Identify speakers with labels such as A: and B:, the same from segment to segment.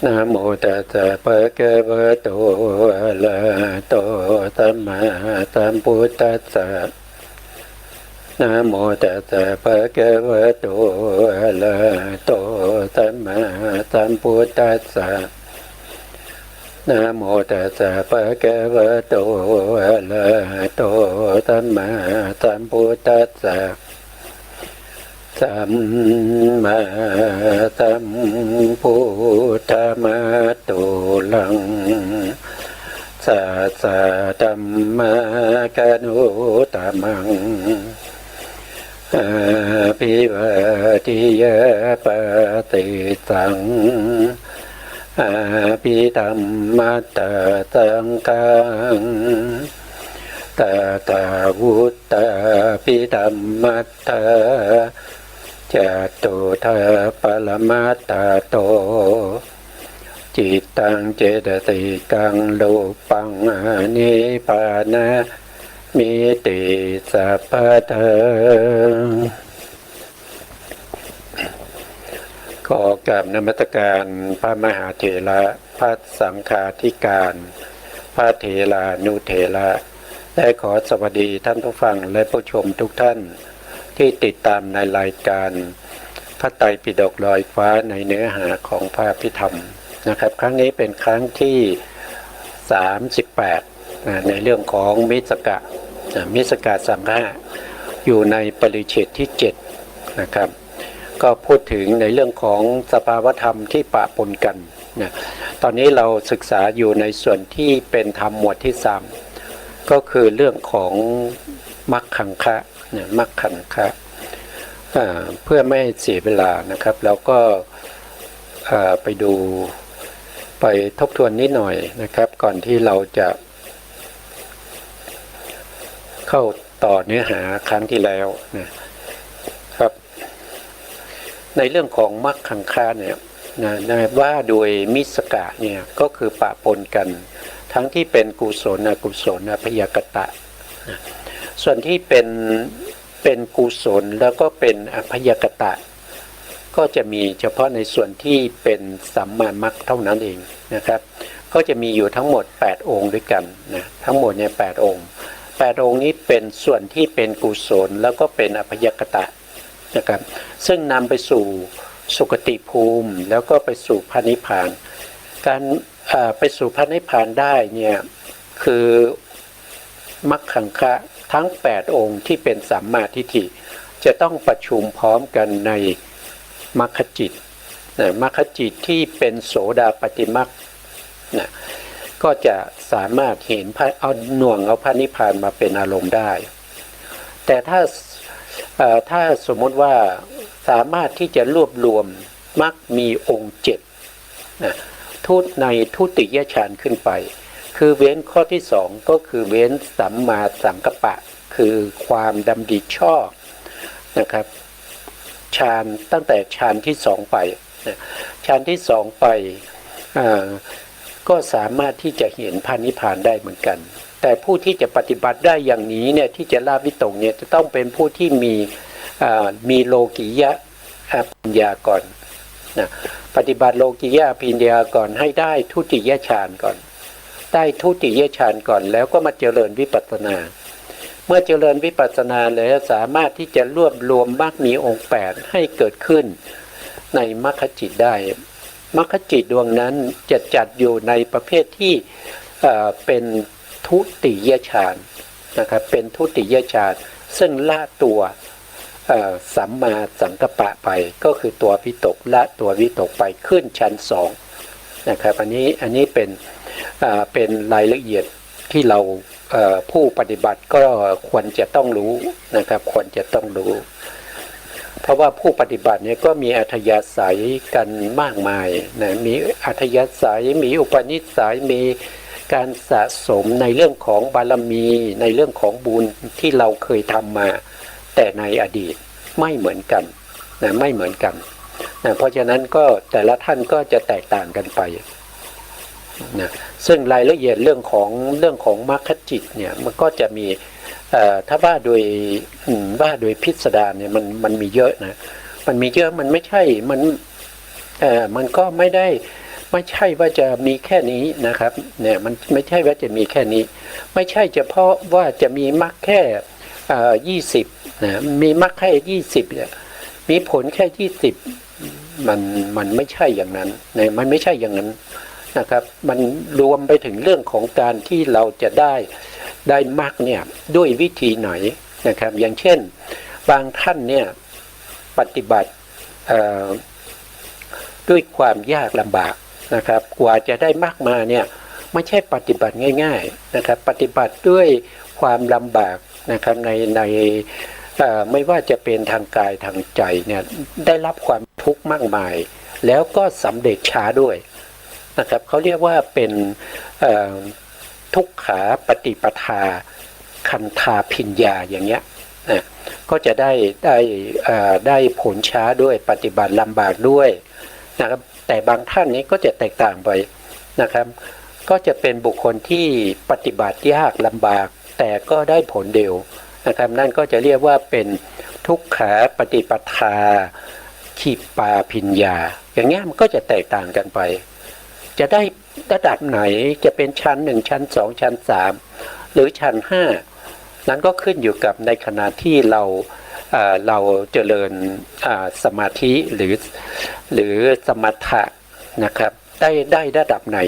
A: นะโมตัสสะภะคะวะโตอะระหะโตสัมมาสัมพุทธัสสะนะโมตัสสะภะคะวะโตอะระหะโตสัมมาสัมพุทธัสสะนะโมตัสสะภะคะวะโตอะระหะโตสัมมาสัมพุทธัสสะสัมมาสัมพุทธมัตตุลังสัสสะธัมมกนุตมังอภิวาทิยาปฏิสังอภิธัมมัตตสังฆังตถาวุตตาภิธัมมัตถาจตุทาปรมัตตโตจิตตังเจตติกังรูปังอนิพพานะมิติสัพพะเทขอกราบนมัสการพระมหาเถระพระสังฆาธิการพระเถรานุเถระและขอสวัสดีท่านผู้ฟังและผู้ชมทุกท่านที่ติดตามในรายการพระไตรปิฎกลอยฟ้าในเนื้อหาของพระอภิธรรมนะครับครั้งนี้เป็นครั้งที่38ในเรื่องของมิสกะสังฆะอยู่ในปริเฉดที่7นะครับก็พูดถึงในเรื่องของสภาวธรรมที่ปะปนกันนะตอนนี้เราศึกษาอยู่ในส่วนที่เป็นธรรมหมวดที่3ก็คือเรื่องของมรรคังคะมรรคังคะเพื่อไม่เสียเวลานะครับแล้วก็ไปดูไปทบทวนนิดหน่อยนะครับก่อนที่เราจะเข้าต่อเนื้อหาครั้งที่แล้วนะครับในเรื่องของมรรคังคะเนี่ยว่าโดยมิสกะเนี่ยก็คือปะปนกันทั้งที่เป็นกุศลอกุศลพยากตะส่วนที่เป็นกุศลแล้วก็เป็นอพยากตะก็จะมีเฉพาะในส่วนที่เป็นสัมมามรรคเท่านั้นเองนะครับก็จะมีอยู่ทั้งหมด8องค์ด้วยกันนะทั้งหมดเนี่ย8องค์8องค์นี้เป็นส่วนที่เป็นกุศลแล้วก็เป็นอพยากตะนะครับซึ่งนำไปสู่สุคติภูมิแล้วก็ไปสู่พระนิพพานการไปสู่พระนิพพานได้เนี่ยคือมรรคังคะทั้ง8องค์ที่เป็นสัมมาทิฏฐิจะต้องประชุมพร้อมกันในมรรคจิตมรรคจิตที่เป็นโสดาปัตติมรรคก็จะสามารถเห็นเอาหน่วงเอาพระนิพพานมาเป็นอารมณ์ได้แต่ถ้าสมมติว่าสามารถที่จะรวบรวมมรรคมีองค์7ในทุติยฌานขึ้นไปคือเว้นข้อที่2ก็คือเว้นสัมมาสังกัปปะคือความดำริชอบนะครับฌานตั้งแต่ฌานที่2ไปฌานที่2ไปก็สามารถที่จะเห็นพระนิพพานได้เหมือนกันแต่ผู้ที่จะปฏิบัติได้อย่างนี้เนี่ยที่จะละวิตกเนี่ยจะต้องเป็นผู้ที่มีโลกิยะปัญญาก่อนนะปฏิบัติโลกิยะปัญญาก่อนให้ได้ทุติยฌานก่อนได้ทุติยฌานก่อนแล้วก็มาเจริญวิปัสสนาเมื่อเจริญวิปัสสนาแล้วสามารถที่จะรวบรวมมรรคมีองค์8ให้เกิดขึ้นในมรรคจิตได้มรรคจิตดวงนั้นจะจัดอยู่ในประเภทที่เป็นทุติยฌานนะครับเป็นทุติยฌานซึ่งละตัวสัมมาสังกัปปะไปก็คือตัววิตกละตัววิตกไปขึ้นชั้น2นะครับอันนี้เป็นรายละเอียดที่เราผู้ปฏิบัติก็ควรจะต้องรู้นะครับควรจะต้องรู้เพราะว่าผู้ปฏิบัติเนี่ยก็มีอัธยาศัยกันมากมายนะมีอัธยาศัยมีอุปนิสัยมีการสะสมในเรื่องของบารมีในเรื่องของบุญที่เราเคยทำมาแต่ในอดีตไม่เหมือนกันนะไม่เหมือนกันนะเพราะฉะนั้นก็แต่ละท่านก็จะแตกต่างกันไปนะซึ่งรายละเอียดเรื่องของมรรคจิตเนี่ยมันก็จะมีถ้าว่าโดยพิสดารเนี่ยมันมีเยอะนะมันมีเยอะมันไม่ใช่มันก็ไม่ได้ ไม่ใช่ว่าจะมีแค่นี้นะครับเนี่ยมันไม่ใช่ว่าจะมีแค่นี้ไม่ใช่เฉพาะว่าจะมีมรรคแค่20นะมีมรรคแค่20เนี่ยมีผลแค่20มันไม่ใช่อย่างนั้นนะมันไม่ใช่อย่างนั้นนะครับมันรวมไปถึงเรื่องของการที่เราจะได้มรรคเนี่ยด้วยวิธีไหนนะครับอย่างเช่นบางท่านเนี่ยปฏิบัติด้วยความยากลำบากนะครับกว่าจะได้มรรคมาเนี่ยไม่ใช่ปฏิบัติง่ายๆนะครับปฏิบัติด้วยความลำบากนะครับในไม่ว่าจะเป็นทางกายทางใจเนี่ยได้รับความทุกข์มากมายแล้วก็สำเร็จช้าด้วยนะครับเขาเรียกว่าเป็นทุกขาปฏิปทาคันธาพิญญาอย่างเงี้ยก็จะได้ผลช้าด้วยปฏิบัติลำบากด้วยนะครับแต่บางท่านนี้ก็จะแตกต่างไปนะครับก็จะเป็นบุคคลที่ปฏิบัติยากลำบากแต่ก็ได้ผลเร็วนะครับนั่นก็จะเรียกว่าเป็นทุกขาปฏิปทาขีปาพิญญาอย่างเงี้ยมันก็จะแตกต่างกันไปจะได้ระดับไหนจะเป็นชั้น1ชั้น2ชั้น3หรือชั้น5นั้นก็ขึ้นอยู่กับในขณะที่เราเจริญสมาธิหรือสมถะนะครับได้ระดับไหน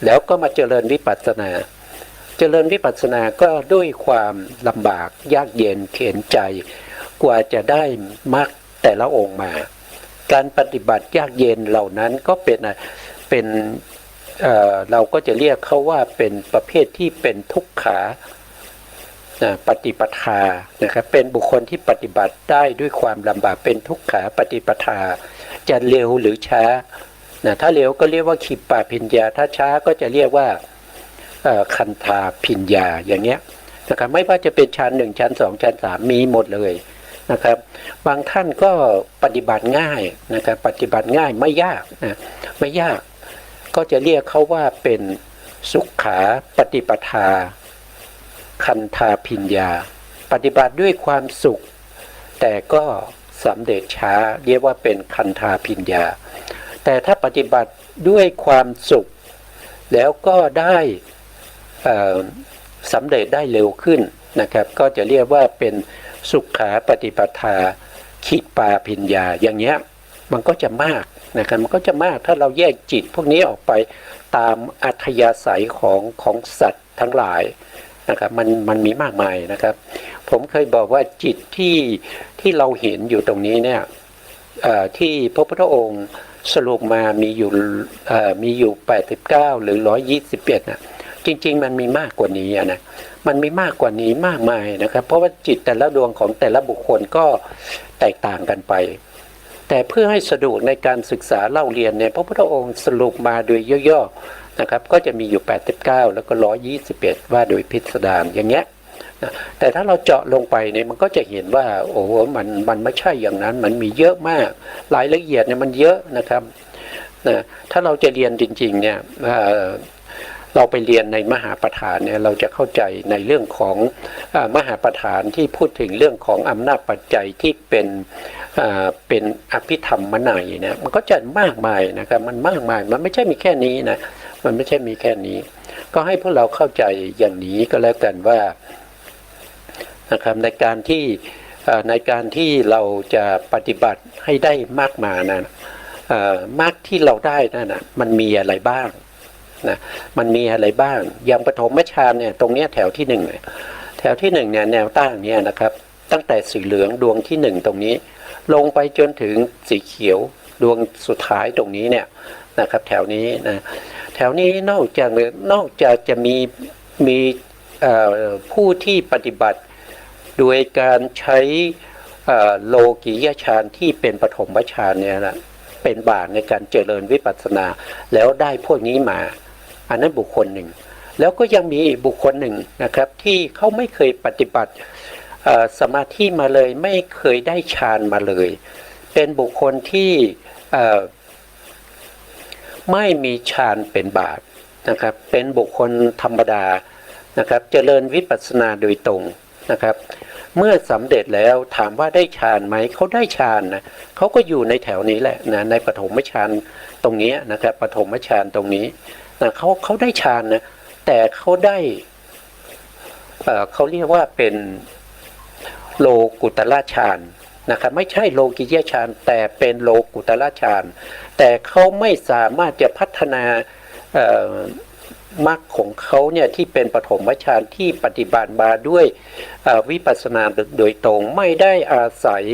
A: แล้วก็มาเจริญวิปัสสนาก็ด้วยความลำบากยากเย็นเข็ญใจกว่าจะได้มรรคแต่ละองค์มาการปฏิบัติยากเย็นเหล่านั้นก็เป็นเราก็จะเรียกเขาว่าเป็นประเภทที่เป็นทุกขาปฏิปทานะครับเป็นบุคคลที่ปฏิบัติได้ด้วยความลำบากเป็นทุกขาปฏิปทาจะเร็วหรือช้าถ้าเร็วก็เรียกว่าขีปาพิญญาถ้าช้าก็จะเรียกว่าคันธาพิญญาอย่างเงี้ยนะครับไม่ว่าจะเป็นชั้น1ชั้น2ชั้น3มีหมดเลยนะครับบางท่านก็ปฏิบัติง่ายนะครับปฏิบัติง่ายไม่ยากไม่ยากก็จะเรียกเขาว่าเป็นสุขขาปฏิปทาคันธาพิญญาปฏิบัติด้วยความสุขแต่ก็สำเร็จช้าเรียกว่าเป็นคันธาพิญญาแต่ถ้าปฏิบัติด้วยความสุขแล้วก็ได้สำเร็จได้เร็วขึ้นนะครับก็จะเรียกว่าเป็นสุขขาปฏิปทาขีปาพิญญาอย่างเงี้ยมันก็จะมากนะครับมันก็จะมากถ้าเราแยกจิตพวกนี้ออกไปตามอัธยาศัยของสัตว์ทั้งหลายนะครับมันมีมากมายนะครับผมเคยบอกว่าจิตที่เราเห็นอยู่ตรงนี้เนี่ยที่พระพุทธองค์สรุปมามีอยู่89หรือ121นะจริงๆมันมีมากกว่านี้นะมันมีมากกว่านี้มากมายนะครับเพราะว่าจิตแต่ละดวงของแต่ละบุคคลก็แตกต่างกันไปแต่เพื่อให้สะดวกในการศึกษาเล่าเรียนเนี่ยพระพุทธองค์สรุปมาโดยย่อๆนะครับก็จะมีอยู่89แล้วก็121ว่าโดยพิสดารอย่างเงี้ยนะแต่ถ้าเราเจาะลงไปเนี่ยมันก็จะเห็นว่าโอ้มันไม่ใช่อย่างนั้นมันมีเยอะมากรายละเอียดเนี่ยมันเยอะนะครับนะถ้าเราจะเรียนจริงๆเนี่ยเราไปเรียนในมหาประธานเนี่ยเราจะเข้าใจในเรื่องของมหาประธานที่พูดถึงเรื่องของอำนาจปัจจัยที่เป็นอภิธรรมนัยเนี่ยมันก็จะมากมายนะครับมันมากมายมันไม่ใช่มีแค่นี้นะมันไม่ใช่มีแค่นี้ก็ให้พวกเราเข้าใจอย่างนี้ก็แล้วกันว่านะครับในการที่เราจะปฏิบัติให้ได้มากมานะมากที่เราได้นั่นนะมันมีอะไรบ้างนะมันมีอะไรบ้างอย่างปฐมฌานเนี่ยตรงเนี้ยแถวที่1เนี่ยแถวที่1เนี่ยแนวตั้งเนี่ยนะครับตั้งแต่สีเหลืองดวงที่1ตรงนี้ลงไปจนถึงสีเขียวดวงสุดท้ายตรงนี้เนี่ยนะครับแถวนี้นะแถวนี้นอกจากจะมีผู้ที่ปฏิบัติโดยการใช้โลกิยฌานที่เป็นปฐมฌานเนี่ยนะเป็นบาตในการเจริญวิปัสสนาแล้วได้พวกนี้มาอันนั้นบุคคลหนึ่งแล้วก็ยังมีบุคคลหนึ่งนะครับที่เขาไม่เคยปฏิบัติสมาธิมาเลยไม่เคยได้ฌานมาเลยเป็นบุคคลที่ไม่มีฌานเป็นบาตนะครับเป็นบุคคลธรรมดานะครับเจริญวิปัสสนาโดยตรงนะครับ เมื่อสำเร็จแล้วถามว่าได้ฌานไหมเขาได้ฌานนะเขาก็อยู่ในแถวนี้แหละนะในปฐมฌานตรงนี้นะครับปฐมฌานตรงนี้นะเขาได้ฌานนะแต่เขาได้เขาเรียกว่าเป็นโลกุตละฌานนะครับไม่ใช่โลกิยฌานแต่เป็นโลกุตละฌานแต่เขาไม่สามารถจะพัฒนามรรคของเขาเนี่ยที่เป็นปฐมฌานที่ปฏิบัติมาด้วยวิปัสสนาโดยตรงไม่ได้อาศัย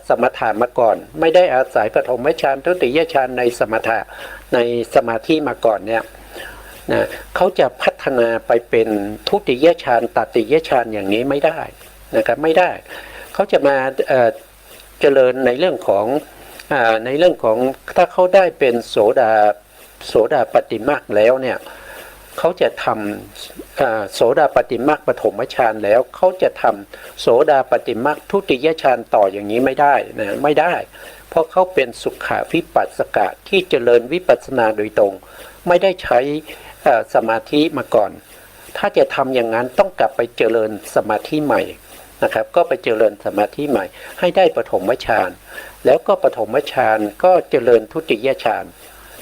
A: สมถะมาก่อนไม่ได้อาศัยปฐมฌานทุติยฌานในสมถะในสมาธิมาก่อนเนี่ยนะเขาจะพัฒนาไปเป็นทุติยฌานตติยฌานอย่างนี้ไม่ได้นะครับไม่ได้เขาจะมาเจริญในเรื่องของถ้าเขาได้เป็นโสดาปัตติมรรคแล้วเนี่ยเขาจะทำโสดาปัตติมรรคปฐมฌานแล้วเขาจะทำโสดาปัตติมรรคทุติยฌานต่ออย่างนี้ไม่ได้นะไม่ได้เพราะเขาเป็นสุขวิปัสสกะที่เจริญวิปัสสนาโดยตรงไม่ได้ใช้สมาธิมาก่อนถ้าจะทำอย่างนั้นต้องกลับไปเจริญสมาธิใหม่นะครับก็ไปเจริญสมาธิใหม่ให้ได้ปฐมฌานแล้วก็ปฐมฌานก็เจริญทุติยฌาน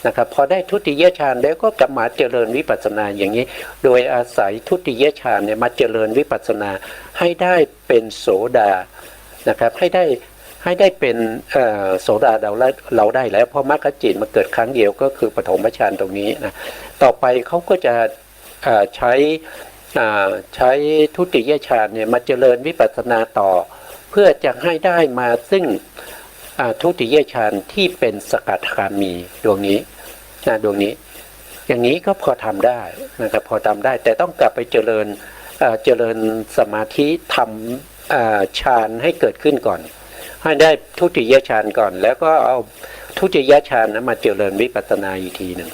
A: นะครับพอได้ทุติยฌานแล้วก็กลับมาเจริญวิปัสสนาอย่างนี้โดยอาศัยทุติยฌานเนี่ยมาเจริญวิปัสสนาให้ได้เป็นโสดานะครับให้ได้เป็นโสดาเราได้แล้วเพราะมรรคจิตมาเกิดครั้งเดียวก็คือปฐมฌานตรงนี้นะต่อไปเขาก็จะใช้ทุติยฌานเนี่ยมาเจริญวิปัสสนาต่อเพื่อจะให้ได้มาซึ่งทุติยฌานที่เป็นสกัทคามีดวงนี้นะดวงนี้อย่างนี้ก็พอทำได้นะครับพอทำได้แต่ต้องกลับไปเจริญสมาธิทำฌานให้เกิดขึ้นก่อนให้ได้ทุติยฌานก่อนแล้วก็เอาทุติยฌานนะมาเจริญวิปัสสนาอีกทีหนึ่ง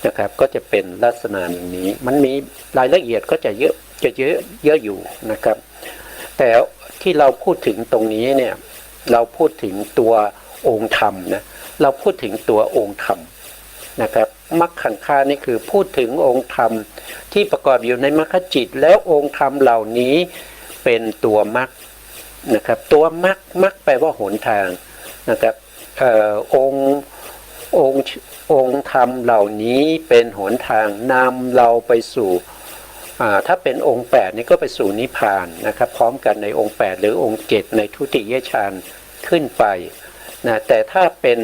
A: นะครับก็จะเป็นลักษณะอย่างนี้มันมีรายละเอียดก็จะเยอะอยู่นะครับแต่ที่เราพูดถึงตรงนี้เนี่ยเราพูดถึงตัวองค์ธรรมนะเราพูดถึงตัวองค์ธรรมนะครับมรรคขันธ์นี่คือพูดถึงองค์ธรรมที่ประกอบอยู่ในมรรคจิตแล้วองค์ธรรมเหล่านี้เป็นตัวมรรคนะครับตัวมรรคแปลว่าหนทางนะครับองค์ธรรมเหล่านี้เป็นหนทางนำเราไปสู่ถ้าเป็นองค์8นี่ก็ไปสู่นิพพานนะครับพร้อมกันในองค์8หรือองค์7ในทุติยฌานขึ้นไปนะแต่ถ้าเป็น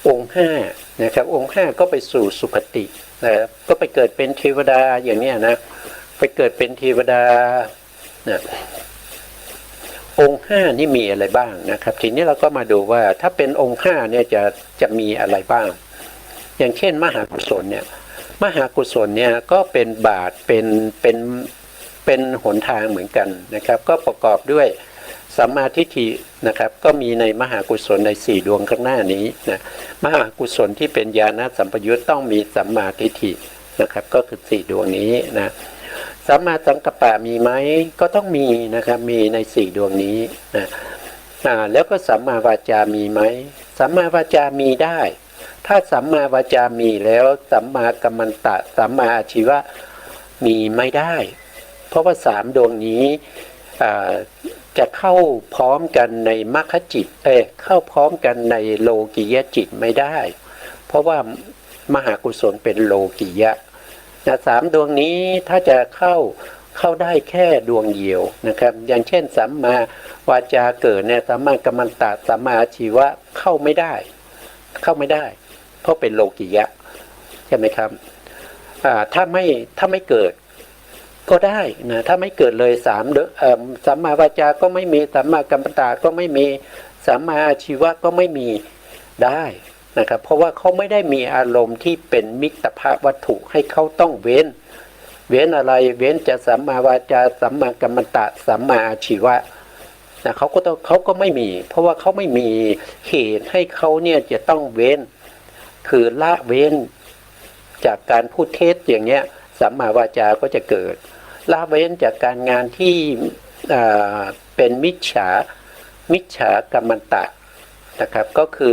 A: องค์5นะครับองค์5ก็ไปสู่สุคตินะครับก็ไปเกิดเป็นเทวดาอย่างนี้นะไปเกิดเป็นเทวดานะองค์5นี่มีอะไรบ้างนะครับทีนี้เราก็มาดูว่าถ้าเป็นองค์5เนี่ยจะมีอะไรบ้างอย่างเช่นมหากุศลเนี่ยมหากุศลเนี่ยก็เป็นบาตรเป็นหนทางเหมือนกันนะครับก็ประกอบด้วยสัมมาทิฏฐินะครับก็มีในมหากุศลใน4ดวงข้างหน้านี้นะมหากุศลที่เป็นญาณสัมปยุตต้องมีสัมมาทิฏฐินะครับก็คือ4ดวงนี้นะสัมมาสังกัปปะมีไหมก็ต้องมีนะครับมีใน4ดวงนี้นะแล้วก็สัมมาวาจามีไหมสัมมาวาจามีได้ถ้าสัมมาวาจามีแล้วสัมมากัมมันตะสัมมาอาชีวะมีไม่ได้เพราะว่า3ดวงนี้จะเข้าพร้อมกันในมรรคจิตเข้าพร้อมกันในโลกิยจิตไม่ได้เพราะว่ามหากุศลเป็นโลกิยะนะ3ดวงนี้ถ้าจะเข้าได้แค่ดวงเดียวนะครับอย่างเช่นสัมมาวาจาเกิดเนี่ยสัมมากัมมันตะสัมมาอาชีวะเข้าไม่ได้เพราะเป็นโลกิยะใช่ไหมครับถ้าไม่เกิดก็ได้นะถ้าไม่เกิดเลยสัมมาวาจาก็ไม่มีสัมมากัมมันตะก็ไม่มีสัมมาอาชีวะก็ไม่มีได้นะครับเพราะว่าเขาไม่ได้มีอารมณ์ที่เป็นมิตรภาพวัตถุให้เขาต้องเว้นอะไรจะสัมมาวาจาสัมมากัมมันตะสัมมาอาชีวะนะเขาก็ไม่มีเพราะว่าเขาไม่มีเหตุให้เขาเนี่ยจะต้องเว้นคือละเว้นจากการพูดเท็จอย่างเงี้ยสัมมาวาจาก็จะเกิดละเว้นจากการงานที่เป็นมิจฉากัมมันตะนะครับก็คือ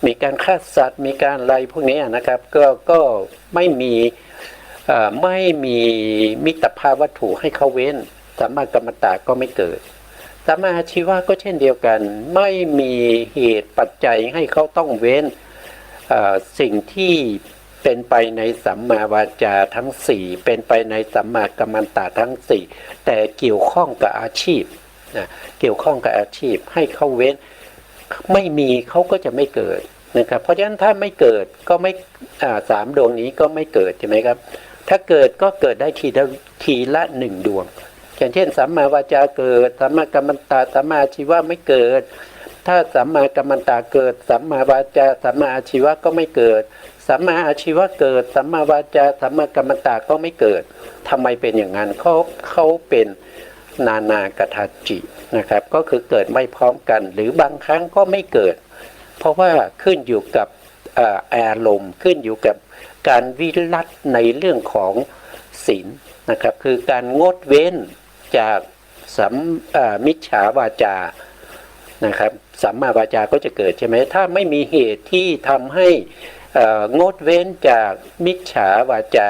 A: มีการฆ่าสัตว์มีการอะไรพวกนี้นะครับก็ไม่มี ไม่มีมิตรภาพวัตถุให้เขาเว้นสัมมากัมมันตะก็ไม่เกิดสัมมาอาชีวะก็เช่นเดียวกันไม่มีเหตุปัจจัยให้เขาต้องเว้นสิ่งที่เป็นไปในสัมมาวาจาทั้งสี่เป็นไปในสัมมากัมมันตะทั้งสี่แต่เกี่ยวข้องกับอาชีพนะเกี่ยวข้องกับอาชีพให้เขาเว้นไม่มีเขาก็จะไม่เกิดนะครับเพราะฉะนั้นถ้าไม่เกิดก็ไม่สามดวงนี้ก็ไม่เกิดใช่ไหมครับถ้าเกิดก็เกิดได้ทีละหนึ่งดวงอย่างเช่นสัมมาวาจาเกิดสัมมากัมมันตะสัมมาอาชีวะไม่เกิดถ้าสัมมากัมมันตะเกิดสัมมาวาจาสัมมาอาชีวะก็ไม่เกิดสัมมาอาชีวะเกิดสัมมาวาจาสัมมากัมมันตะก็ไม่เกิดทำไมเป็นอย่างนั้นเขาเป็นนานากถาจินะครับก็คือเกิดไม่พร้อมกันหรือบางครั้งก็ไม่เกิดเพราะว่าขึ้นอยู่กับอารมณ์ขึ้นอยู่กับการวิรัติในเรื่องของศีลนะครับคือการงดเว้นจากมิจฉาวาจานะครับสัมมาวาจาก็จะเกิดใช่ไหมถ้าไม่มีเหตุที่ทำให้งดเว้นจากมิจฉาวาจา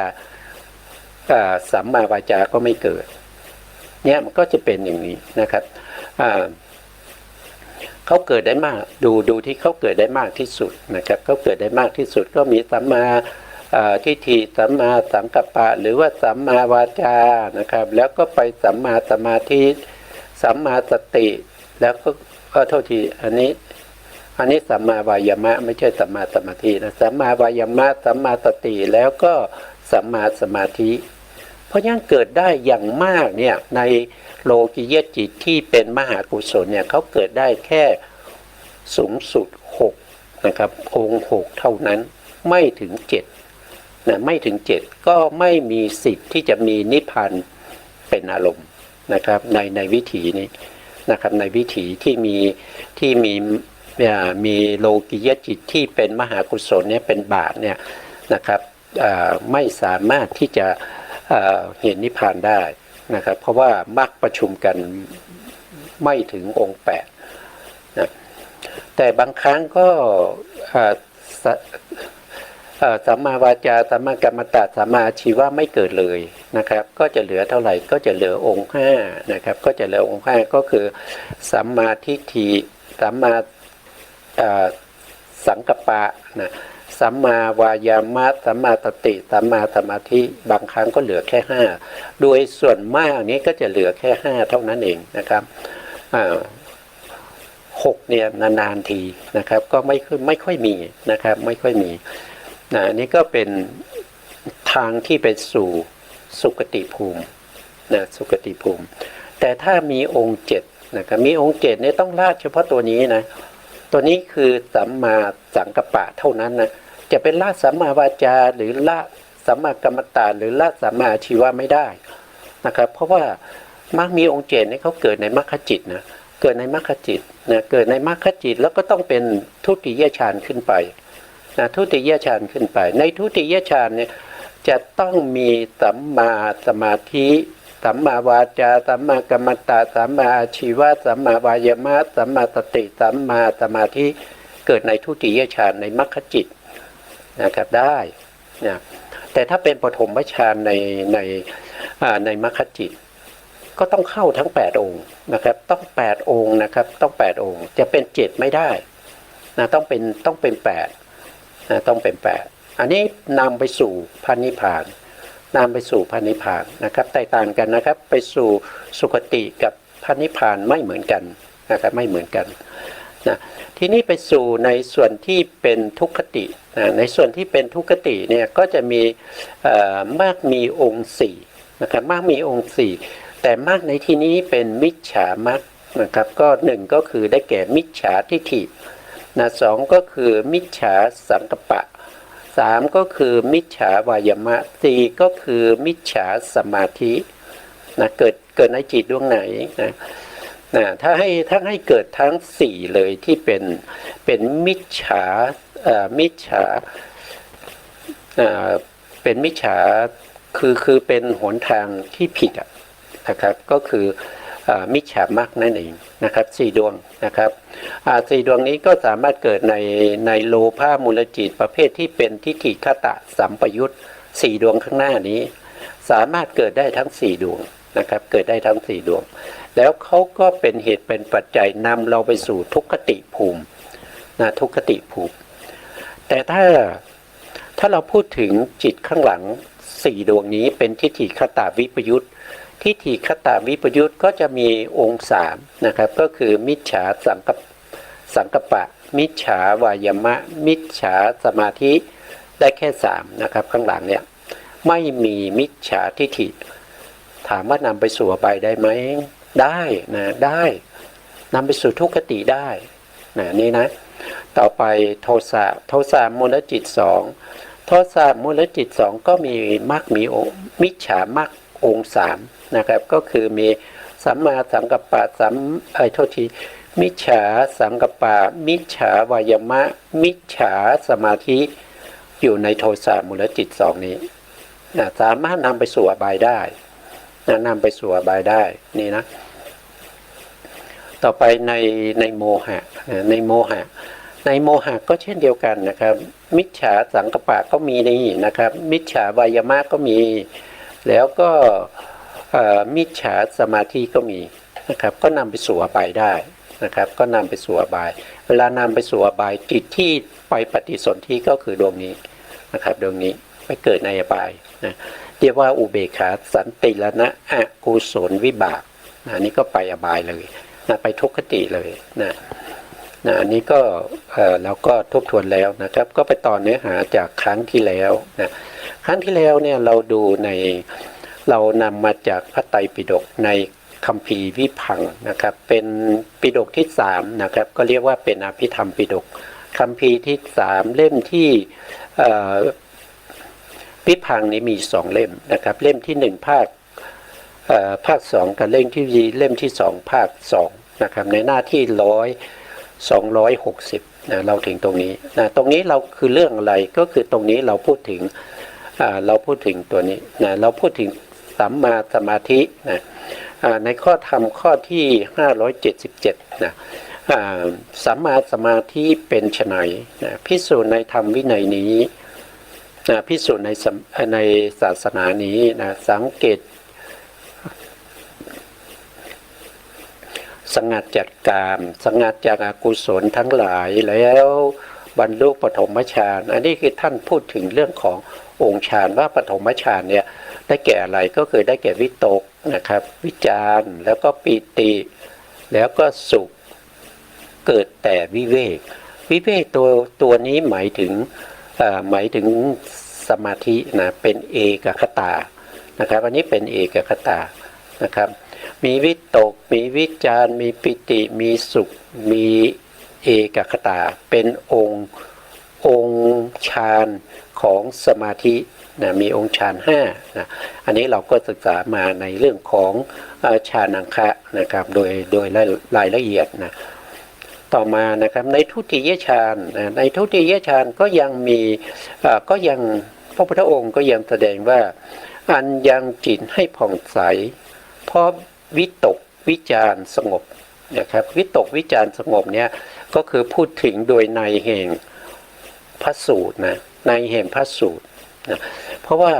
A: สัมมาวาจาก็ไม่เกิดเนี่ยมันก็จะเป็นอย่างนี้นะครับเขาเกิดได้มากดูที่เขาเกิดได้มากที่สุดนะครับเขาเกิดได้มากที่สุดก็มีสัมมาทิฏฐิสัมมาสังกัปปะหรือว่าสัมมาวาจานะครับแล้วก็ไปสัมมาสมาธิสัมมาสติแล้วก็โทษทีอันนี้สัมมาวายามะไม่ใช่สัมมาสมาธินะสัมมาวายามะสัมมาสติแล้วก็สัมมาสมาธิเพราะยังเกิดได้อย่างมากเนี่ยในโลกิยจิตที่เป็นมหากุศลเนี่ยเขาเกิดได้แค่สูงสุด6นะครับองค์6เท่านั้นไม่ถึง7นะไม่ถึง7ก็ไม่มีสิทธิ์ที่จะมีนิพพานเป็นอารมณ์นะครับในวิถีนี้นะครับในวิถีที่มีโลกิยจิตที่เป็นมหากุศลเนี่ยเป็นบาทเนี่ยนะครับไม่สามารถที่จะเห็นนิพพานได้นะครับเพราะว่ามรรคประชุมกันไม่ถึงองค์8นะแต่บางครั้งก็สัมมาวาจาสัมมากัมมันตะสัมมาอาชีวะไม่เกิดเลยนะครับก็จะเหลือเท่าไหร่ก็จะเหลือองค์5นะครับก็จะเหลือองค์5ก็คือสัมมาทิฏฐิสัมมาสังกัปปะนะสัมมาวายามะสัมมาสติสัมมาสมาธิบางครั้งก็เหลือแค่5โดยส่วนมากนี้ก็จะเหลือแค่5เท่านั้นเองนะครับ6เนี่ยนานๆทีนะครับก็ไม่ค่อยมีนะครับไม่ค่อยมีนี่ก็เป็นทางที่ไปสู่สุคติภูมินะสุคติภูมิแต่ถ้ามีองค์7นะครับมีองค์7เนี่ยต้องละเฉพาะตัวนี้นะตัวนี้คือสัมมาสังกัปปะเท่านั้นนะจะเป็นละสัมมาวาจาหรือละสัมมากัมมันตะหรือละสัมมาอาชีวะไม่ได้นะครับเพราะว่ามรรคมีองค์7เนี่ยเขาเกิดในมรรคจิตนะเกิดในมรรคจิตนะเกิดในมรรคจิตแล้วก็ต้องเป็นทุติยฌานขึ้นไปนะทุติยฌานขึ้นไปในทุติยฌานเนี่ยจะต้องมีสัมมาสมาธิสัมมาวาจาสัมมากัมมันตะสัมมาอาชีวะสัมมาวายามะสัมมาสติสัมมาสมาธิเกิดในทุติยฌานในมรรคจิตนะครับได้นะแต่ถ้าเป็นปฐมฌานในมรรคจิตก็ต้องเข้าทั้ง8องค์นะครับต้อง8องค์นะครับต้อง8องค์จะเป็น7ไม่ได้นะต้องเป็น8นะต้องเป็น8อันนี้นำไปสู่พระนิพพานนำไปสู่พระนิพพานนะครับแตกต่างกันนะครับไปสู่สุคติกับพระนิพพานไม่เหมือนกันนะครับไม่เหมือนกันนะทีนี้ไปสู่ในส่วนที่เป็นทุกขติในส่วนที่เป็นทุกขติเนี่ยก็จะมีมากมีองค์4นะครับมากมีองค์4แต่มากในที่นี้เป็นมิจฉามรรคนะครับก็1ก็คือได้แก่มิจฉาทิฏฐินะ2ก็คือมิจฉาสังกัปปะ3ก็คือมิจฉาวายามะ4ก็คือมิจฉาสมาธินะเกิดในจิตดวงไหนนะถ้าให้เกิดทั้ง4เลยที่เป็นมิจฉาเป็นมิจฉาคือเป็นหนทางที่ผิดนะครับก็คือมิจฉามรรคนั่นเองนะครับ4ดวงนะครับ4ดวงนี้ก็สามารถเกิดในโลภะมูลจิตประเภทที่เป็นทิฏฐิคตะสัมปยุต 4 ดวงข้างหน้านี้สามารถเกิดได้ทั้ง4 ดวงนะครับเกิดได้ทั้ง4 ดวงแล้วเขาก็เป็นเหตุเป็นปัจจัยนำเราไปสู่ทุกขติภูมินะทุกขติภูมิแต่ถ้าเราพูดถึงจิตข้างหลัง4 ดวงนี้เป็นทิฏฐิคตวิปยุตทิฏฐิคตวิปยุตก็จะมีองค์3นะครับก็คือมิจฉาสังกัปปะมิจฉาวายามะมิจฉาสมาธิได้แค่3นะครับข้างหลังเนี่ยไม่มีมิจฉาทิฏฐิถามว่านำไปสู่อบายได้ไหมได้นะได้นำไปสู่ทุกขติได้นะนี่นะต่อไปโทสะมูลจิต2โทสะมูลจิต2ก็มีมรรคมีองค์มิจฉามรรคองค์3นะครับก็คือมีสัมมาสังกัปปะมิจฉาสังกัปปะมิจฉาวายามะมิจฉาสมาธิอยู่ในโทสะมูลจิต2นี้นะสามารถนำไปสู่อบายได้นำไปสู่อบายได้นี่นะต่อไปในโมหะในโมหะก็เช่นเดียวกันนะครับมิจฉาสังกัปปะก็มีนี่นะครับมิจฉาวายามะก็มีแล้วก็มิจฉาสมาธิก็มีนะครับก็นำไปสู่อบายได้นะครับก็นำไปสู่อบายเวลานำไปสู่อบายจิตที่ไปปฏิสนธิก็คือดวงนี้นะครับดวงนี้ไปเกิดในอบายนะเรียกว่าอุเบกขาสันติรณะอกุศลวิบากอันนี้ก็ไปอบายเลยนะไปทุกขติเลยนะอันนี้ก็เราก็ทบทวนแล้วนะครับก็ไปต่อเนื้อหาจากครั้งที่แล้วนะครั้งที่แล้วเนี่ยเรานำมาจากพระไตรปิฎกในคัมภีร์วิพังค์นะครับเป็นปิฎกที่3นะครับก็เรียกว่าเป็นอภิธรรมปิฎกคัมภีร์ที่3เล่มที่วิพังค์นี้มี2เล่มนะครับเล่มที่1ภาค2กับเล่มที่2ภาค2นะครับในหน้าที่260นะเราถึงตรงนี้นะตรงนี้เราคือเรื่องอะไรก็คือตรงนี้เราพูดถึงตัวนี้นะเราพูดถึงสัมมาสมาธินะในข้อธรรมข้อที่577นะสัมมาสมาธิเป็นไฉนนะภิกษุในธรรมวินัยนี้นะภิกษุในศาสนานี้นะสังเกตสงัดจากกามสงัดจากอกุศลทั้งหลายแล้วบรรลุปฐมฌานอันนี้คือท่านพูดถึงเรื่องขององค์ฌานว่าปฐมฌานเนี่ยได้แก่อะไรก็คือได้แก่วิตกนะครับวิจารแล้วก็ปีติแล้วก็สุขเกิดแต่วิเวกตัวนี้หมายถึงสมาธินะเป็นเอกคตานะครับอันนี้เป็นเอกคตานะครับมีวิตกมีวิจารมีปิติมีสุขมีเอกคตาเป็นองค์ฌานของสมาธินะมีองค์ฌาน5นะอันนี้เราก็ศึกษามาในเรื่องของฌานังคะนะครับโดยรายละเอียดนะต่อมานะครับในทุติยฌานในทุติยฌานก็ยังมีก็ยังพระพุทธองค์ก็ยังแสดงว่าอันยังจิตให้ผ่องใสเพราะวิตกวิจารสงบนะครับวิตกวิจารสงบเนี่ยก็คือพูดถึงโดยในแห่งพระสูตรนะในแห่งพระสูตรนะเพราะว่า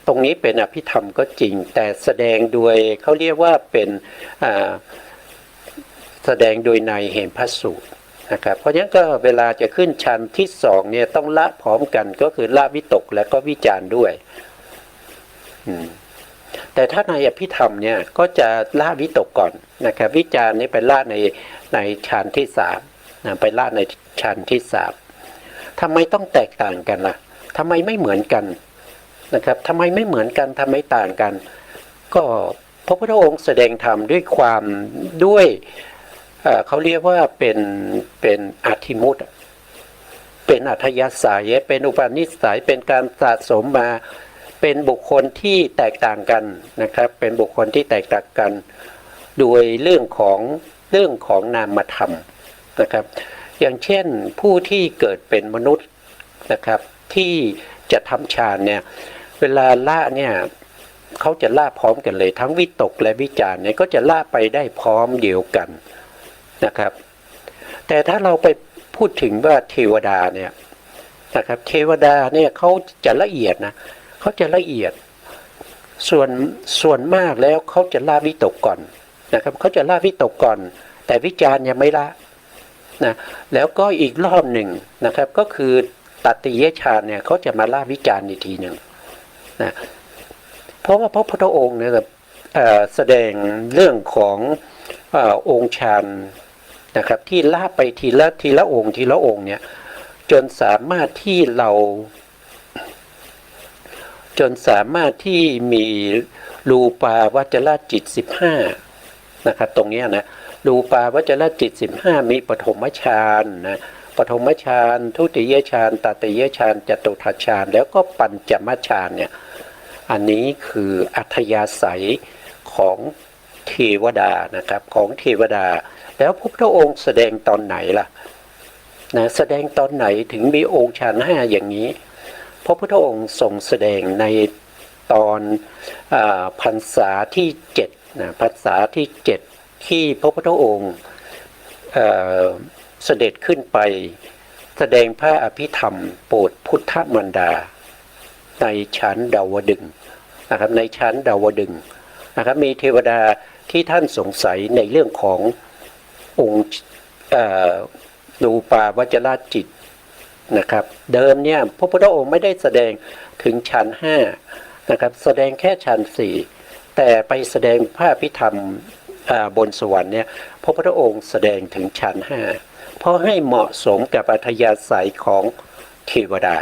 A: ตรงนี้เป็นอภิธรรมก็จริงแต่แสดงโดยเขาเรียกว่าเป็นแสดงโดยในแห่งพระสูตรนะครับเพราะฉะนั้นก็เวลาจะขึ้นชั้นที่2เนี่ยต้องละพร้อมกันก็คือละวิตกและก็วิจารด้วยแต่ถ้าในอภิธรรมเนี่ยก็จะละวิตกก่อนนะครับวิจารณ์นี้ไปละในชั้นที่3นะไปละในชั้นที่3ทำไมต้องแตกต่างกันล่ะทำไมไม่เหมือนกันนะครับทำไมไม่เหมือนกันทำไมต่างกันก็พระพุทธองค์แสดงธรรมด้วยเขาเรียกว่าเป็นอธิมุตเป็นอัธยาศัยเป็นอุปนิสัยเป็นการสะสมมาเป็นบุคคลที่แตกต่างกันนะครับเป็นบุคคลที่แตกต่างกันโดยเรื่องของนามธรรมนะครับอย่างเช่นผู้ที่เกิดเป็นมนุษย์นะครับที่จะทำฌานเนี่ยเวลาละเนี่ยเขาจะละพร้อมกันเลยทั้งวิตกและวิจารเนี่ยก็จะละไปได้พร้อมเดียวกันนะครับแต่ถ้าเราไปพูดถึงว่าเทวดาเนี่ยนะครับเทวดาเนี่ยเขาจะละเอียดนะ เขาจะละเอียดส่วนมากแล้วเขาจะละวิตกก่อนนะครับเขาจะละวิตกก่อนแต่วิจารณ์ยังไม่ละนะแล้วก็อีกรอบหนึ่งนะครับก็คือตัตติยฌานเนี่ยเขาจะมาละวิจารณ์อีกทีหนึ่งนะเพราะว่าพระพุทธองค์เนี่ยแสดงเรื่องขององค์ฌานนะครับที่ละไปทีละองค์เนี่ยจนสามารถที่มีรูปาวจรจิต15นะครับตรงนี้นะรูปาวจรจิต15มีปฐมฌานนะปฐมฌานทุติยฌานตติยฌานจตุทัชฌานแล้วก็ปัญจมฌานเนี่ยอันนี้คืออัธยาศัยของเทวดานะครับของเทวดาแล้วพระพุทธองค์แสดงตอนไหนล่ะนะแสดงตอนไหนถึงมีองค์ฌาน5อย่างนี้พระพุทธองค์ทรงแสดงในตอนพรรษาที่7นะพรรษาที่7ที่พระพุทธองค์เสด็จขึ้นไปแสดงพระอภิธรรมโปรดพุทธมารดาในชั้นดาวดึงส์นะครับในชั้นดาวดึงส์นะครับมีเทวดาที่ท่านสงสัยในเรื่องขององค์รูปาวจรจิตนะครับเดิมเนี่ยพระพุทธองค์ไม่ได้แสดงถึงชั้น5นะครับแสดงแค่ชั้น4แต่ไปแสดงพระอภิธรรมบนสวรรค์เนี่ยพระพุทธองค์แสดงถึงชั้น5เพราะให้เหมาะสมกับอัธยาศัยของเทวดา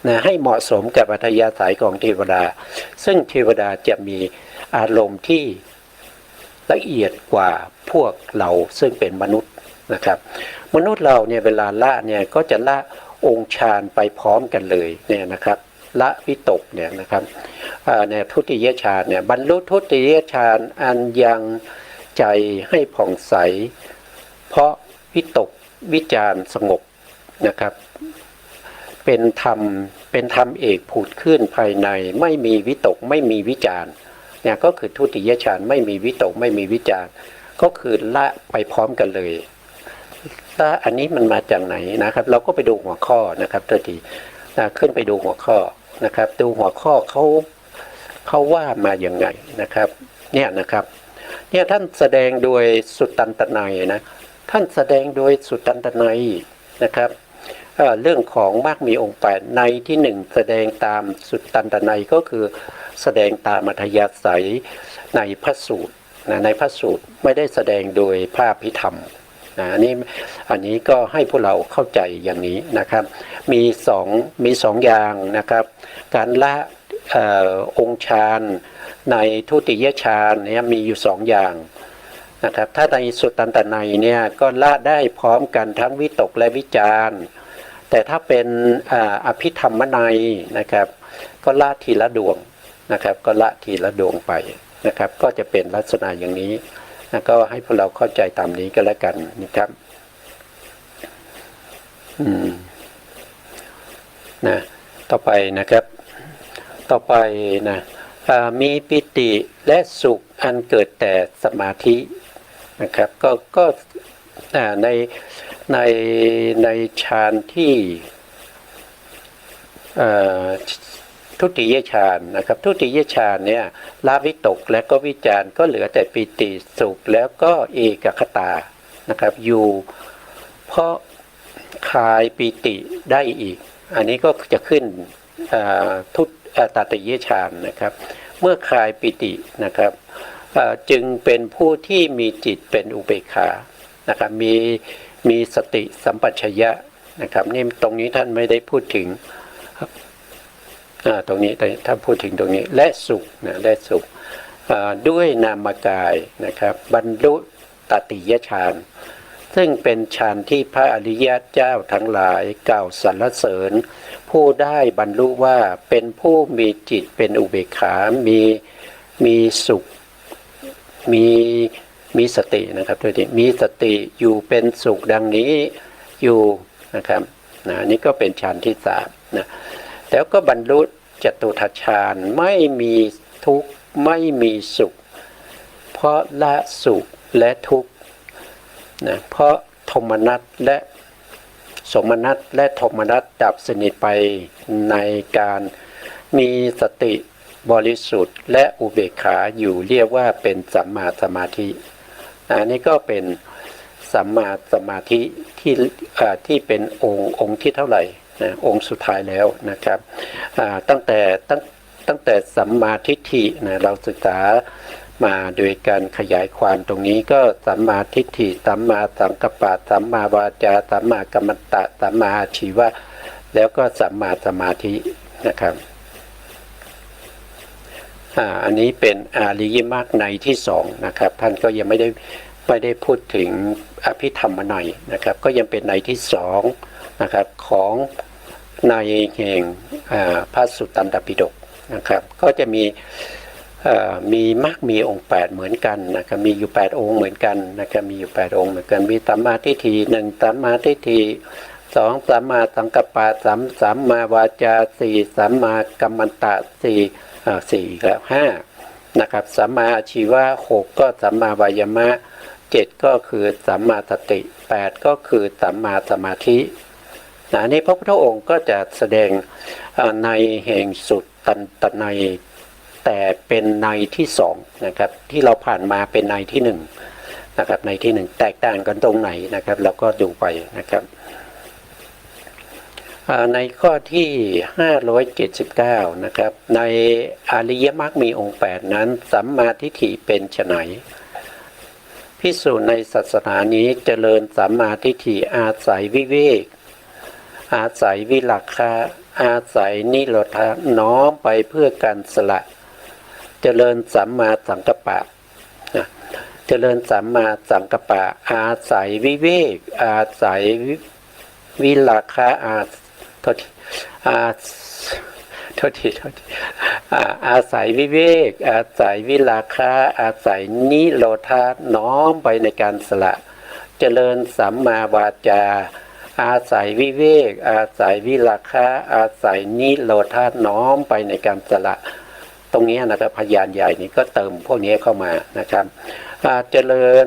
A: นะให้เหมาะสมกับอัธยาศัยของเทวดาซึ่งเทวดาจะมีอารมณ์ที่ละเอียดกว่าพวกเราซึ่งเป็นมนุษย์นะครับมนุษย์เราเนี่ยเวลาละเนี่ยก็จะละองค์ฌานไปพร้อมกันเลยเนี่ยนะครับละวิตกเนี่ยนะครับเนี่ยทุติยฌานเนี่ยบรรลุทุติยฌานอันยังใจให้ผ่องใสเพราะวิตกวิจารสงบนะครับเป็นธรรมเอกผุดขึ้นภายในไม่มีวิตกไม่มีวิจารเนี่ยก็คือทุติยฌานไม่มีวิตกไม่มีวิจารก็คือละไปพร้อมกันเลยละอันนี้มันมาจากไหนนะครับเราก็ไปดูหัวข้อนะครับตัวทีขึ้นไปดูหัวข้อนะครับดูหัวข้อเขาว่ามาอย่างไงนะครับเนี่ยนะครับเนี่ยท่านแสดงโดยสุตตันตนัยนะท่านแสดงโดยสุตตันตนัยนะครับเรื่องของมรรคมีองค์8ในที่1แสดงตามสุตตันตนัยก็คือแสดงตามอัธยาศัยในพระสูตรนะในพระสูตรไม่ได้แสดงโดยพระอภิธรรมนะอันนี้ก็ให้พวกเราเข้าใจอย่างนี้นะครับมีสองอย่างนะครับการละองค์ฌานในทุติยฌานเนี่ยมีอยู่2อย่างนะครับถ้าในสุตตันตนัยเนี่ยก็ละได้พร้อมกันทั้งวิตกและวิจารแต่ถ้าเป็นอภิธรรมนัยนะครับก็ละทีละดวงนะครับก็ละทีละดวงไปนะครับก็จะเป็นลักษณะอย่างนี้นะก็ให้พวกเราเข้าใจตามนี้ก็แล้วกันนะครับนะต่อไปนะครับต่อไปนะมีปิติและสุขอันเกิดแต่สมาธินะครับก็ในฌานที่ทุติยฌานนะครับทุติยฌานเนี่ยละวิตกและก็วิจารก็เหลือแต่ปิติสุขแล้วก็เอกคตานะครับอยู่เพราะคลายปิติได้อีกอันนี้ก็จะขึ้นตติยฌานนะครับเมื่อคลายปิตินะครับจึงเป็นผู้ที่มีจิตเป็นอุเบกขานะครับมีสติสัมปชัญญะนะครับนี่ตรงนี้ท่านไม่ได้พูดถึงตรงนี้ถ้าพูดถึงตรงนี้และสุขนะและสุขด้วยนามกายนะครับบรรลุตติยฌานซึ่งเป็นฌานที่พระอริยเจ้าทั้งหลายกล่าวสรรเสริญผู้ได้บรรลุว่าเป็นผู้มีจิตเป็นอุเบกขามีสุขมีสตินะครับด้วยที่มีสติอยู่เป็นสุขดังนี้อยู่นะครับนี่ก็เป็นฌานที่3นะแล้วก็บรรลุจตุทัชฌานไม่มีทุกข์ไม่มีสุขเพราะละสุขและทุกข์นะเพราะโทมนัสและสมนัสและโทมนัสดับสนิทไปในการ มีสติบริสุทธิ์และอุเบกขาอยู่เรียกว่าเป็นสัมมาสมาธิอันนี้ก็เป็นสัมมาสมาธิที่เป็นองค์ที่เท่าไหร่นะองค์สุดท้ายแล้วนะครับตั้งแต่สัมมาทิฏฐินะเราศึกษามาโดยการขยายความตรงนี้ก็สัมมาทิฏฐิสัมมาสังกัปปะสัมมาวาจาสัมมากัมมันตะสัมมาอาชีวะแล้วก็สัมมาสมาธินะครับอันนี้เป็นอริยมรรคในที่สองนะครับท่านก็ยังไม่ได้พูดถึงอภิธรรมนัยนะครับก็ยังเป็นในที่สองนะครับของในแห่งพระสุตตันตปิฎกนะครับก็จะมีมรรคมีองค์8เหมือนกันนะครับมีอยู่8องค์เหมือนกันนะครับมีอยู่8องค์เหมือนกันมีสัมมาทิฏฐิ1สัมมาทิฏฐิ2สัมมาสังกัปปะ3สัมมาวาจา4สัมมากัมมันตะ4แล้ว5นะครับสัมมาอาชีวะ6ก็สัมมาวายามะ7ก็คือสัมมาสติ8ก็คือสัมมาสมาธิอันนี้พระพุทธองค์ก็จะแสดงในแห่งสุตตันนัยแต่เป็นในที่สองนะครับที่เราผ่านมาเป็นในที่หนึ่งนะครับในที่หนึ่งแตกต่างกันตรงไหนนะครับเราก็ดูไปนะครับในข้อที่579นะครับในอริยมรรคมีองค์8นั้นสัมมาทิฏฐิเป็นไฉนภิกษุในศาสนานี้เจริญสัมมาทิฏฐิอาศัยวิเวกอาศัยวิรักขะอาศัยนิโรธะน้อมไปเพื่อการสละเจริญสัมมาสังกัปปะเจริญสัมมาสังกัปปะอาศัยวิเวกอาศัยวิรักขะอาศัยวิเวกอาศัยวิราคะอาศัยนิโรธาน้อมไปในการสละเจริญสัมมาวาจาอาศัยวิเวกอาศัยวิราคะอาศัยนิโรธาน้อมไปในการสละตรงนี้นะครับพยานใหญ่นี้ก็เติมพวกนี้เข้ามานะครับเจริญ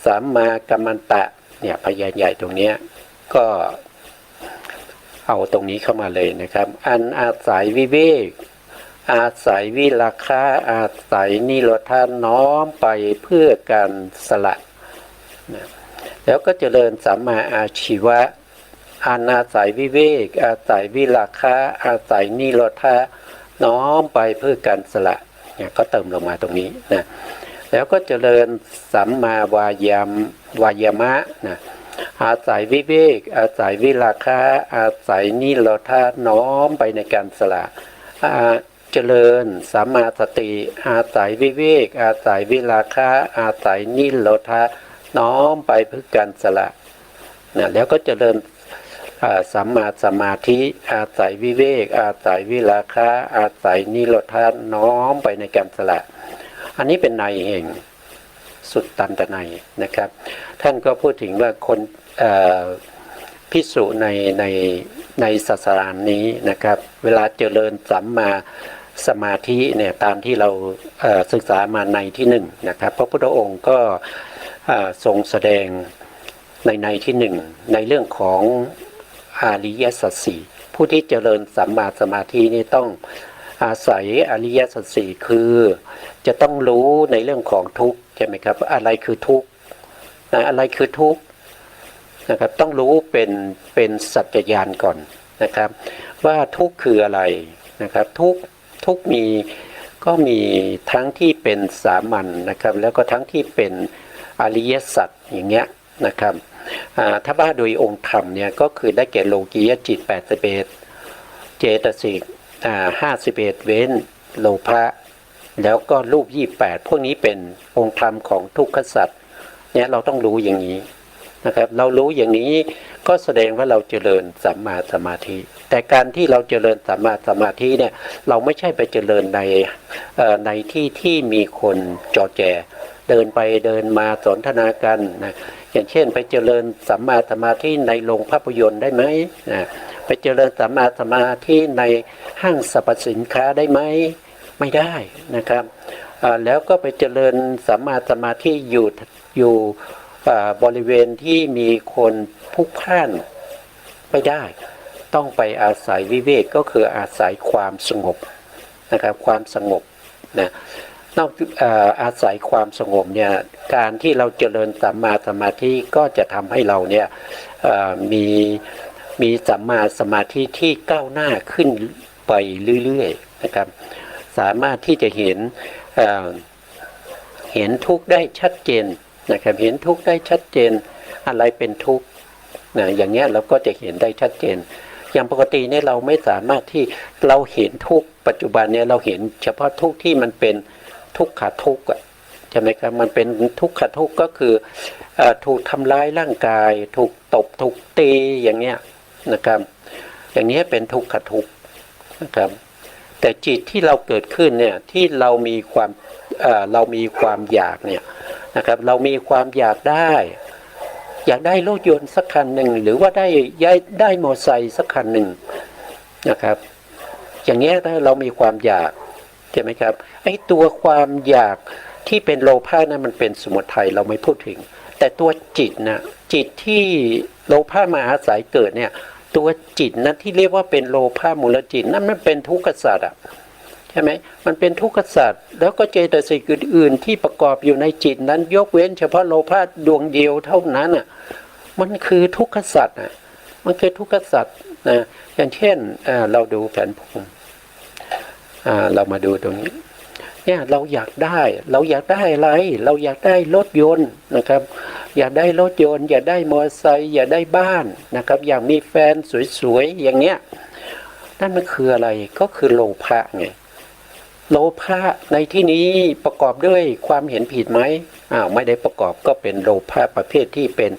A: สัมมากัมมันตะเนี่ยพยานใหญ่ตรงนี้ก็เอาตรงนี้เข้ามาเลยนะครับอันอาศัยวิเวกอาศัยวิราคะอาศัยนิโรธาน้อมไปเพื่อการสละนะแล้วก็เจริญสัมมาอาชีวะอันอาศัยวิเวกอาศัยวิราคะอาศัยนิโรธาน้อมไปเพื่อการสละเนี่ยก็เติมลงมาตรงนี้นะแล้วก็เจริญสัมมาวายามะนะอาศัยวิเวกอาศัยวิราคะอาศัยนิโรธาน้อมไปในการสละเจริญสัมมาสติอาศัยวิเวกอาศัยวิราคะอาศัยนิโรธาน้อมไปเพื่อการสละนะแล้วก็เจริญสัมมาสมาธิอาศัยวิเวกอาศัยวิราคะอาศัยนิโรธาน้อมไปในการสละอันนี้เป็นในแห่งสุตตันตนัยนะครับท่านก็พูดถึงว่าคนภิกษุในศาสนานี้นะครับเวลาเจริญสัมมาสมาธิเนี่ยตามที่เราศึกษามาในที่หนึ่งนะครับพระพุทธองค์ก็ทรงแสดงในที่หนึ่งในเรื่องของอริยสัจสี่ผู้ที่เจริญสัมมาสมาธินี่ต้องอาศัยอริยสัจสี่คือจะต้องรู้ในเรื่องของทุกข์ใช่ไหมครับอะไรคือทุกข์อะไรคือทุกข์นะครับต้องรู้เป็นสัจญาณก่อนนะครับว่าทุกข์คืออะไรนะครับทุกข์ก็มีทั้งที่เป็นสามัญนะครับแล้วก็ทั้งที่เป็นอริยสัจอย่างเงี้ยนะครับถ้าว่าโดยองค์ธรรมเนี่ยก็คือได้แก่โลกียจิต81เจตสิก51เว้นโลภะแล้วก็รูป28พวกนี้เป็นองค์ธรรมของทุกขสัจเนี่ยเราต้องรู้อย่างนี้นะครับเรารู้อย่างนี้ก็แสดงว่าเราเจริญสัมมาสมาธิแต่การที่เราเจริญสัมมาสมาธิเนี่ยเราไม่ใช่ไปเจริญในที่มีคนจอแจเดินไปเดินมาสนทนากันนะอย่างเช่นไปเจริญสัมมาสมาธิในโรงภาพยนตร์ได้ไหมนะไปเจริญสัมมาสมาธิในห้างสรรพสินค้าได้ไหมไม่ได้นะครับแล้วก็ไปเจริญสัมมาสมาธิอยู่บริเวณที่มีคนพลุกพล่านไม่ได้ ต้องไปอาศัยวิเวกก็คืออาศัยความสงบนะครับความสงบนะนอกอาศัยความสงบเนี่ยการที่เราเจริญสัมมาสมาธิก็จะทำให้เราเนี่ยมีสัมมาสมาธิที่ก้าวหน้าขึ้นไปเรื่อยๆนะครับสามารถที่จะเห็นทุกข์ได้ชัดเจนนะครับเห็นทุกข์ได้ชัดเจนอะไรเป็นทุกข์นะอย่างเงี้ยเราก็จะเห็นได้ชัดเจนอย่างปกติเนี่ยเราไม่สามารถที่เราเห็นทุกข์ปัจจุบันเนี่ยเราเห็นเฉพาะทุกข์ที่มันเป็นทุกขทุกข์ใช่ไหมครับมันเป็นทุกขทุกข์ก็คือถูกทำร้ายร่างกายถูกตบถูกตีอย่างเงี้ยนะครับอย่างนี้เป็นทุกขทุกข์นะครับแต่จิตที่เราเกิดขึ้นเนี่ยที่เรามีความอยากเนี่ยนะครับเรามีความอยากได้รถยนต์สักคันหนึ่งหรือว่าได้มอเตอร์ไซค์สักคันหนึ่งนะครับอย่างเงี้ยถ้าเรามีความอยากใช่ไหมครับไอ้ตัวความอยากที่เป็นโลภะนั้นมันเป็นสมุทัยเราไม่พูดถึงแต่ตัวจิตนะจิตที่โลภะมาอาศัยเกิดเนี่ยตัวจิตนั้นที่เรียกว่าเป็นโลภะมูลจิตนั่นมันเป็นทุกขสัตว์ใช่ไหมมันเป็นทุกขสัตว์แล้วก็เจตสิกอื่นๆที่ประกอบอยู่ในจิตนั้นยกเว้นเฉพาะโลภะดวงเดียวเท่านั้นมันคือทุกขสัตว์มันคือทุกขสัตว์นะอย่างเช่นเราดูแผนภูมิเรามาดูตรงนี้เนี่ยเราอยากได้อะไรเราอยากได้รถยนต์นะครับอยากได้รถยนต์อยากได้มอเตอร์ไซค์อยากได้บ้านนะครับอยากมีแฟนสวยๆอย่างเงี้ยนั่นมันคืออะไรก็คือโลภะไงโลภะในที่นี้ประกอบด้วยความเห็นผิดไหมไม่ได้ประกอบก็เป็นโลภะประเภทที่เป็น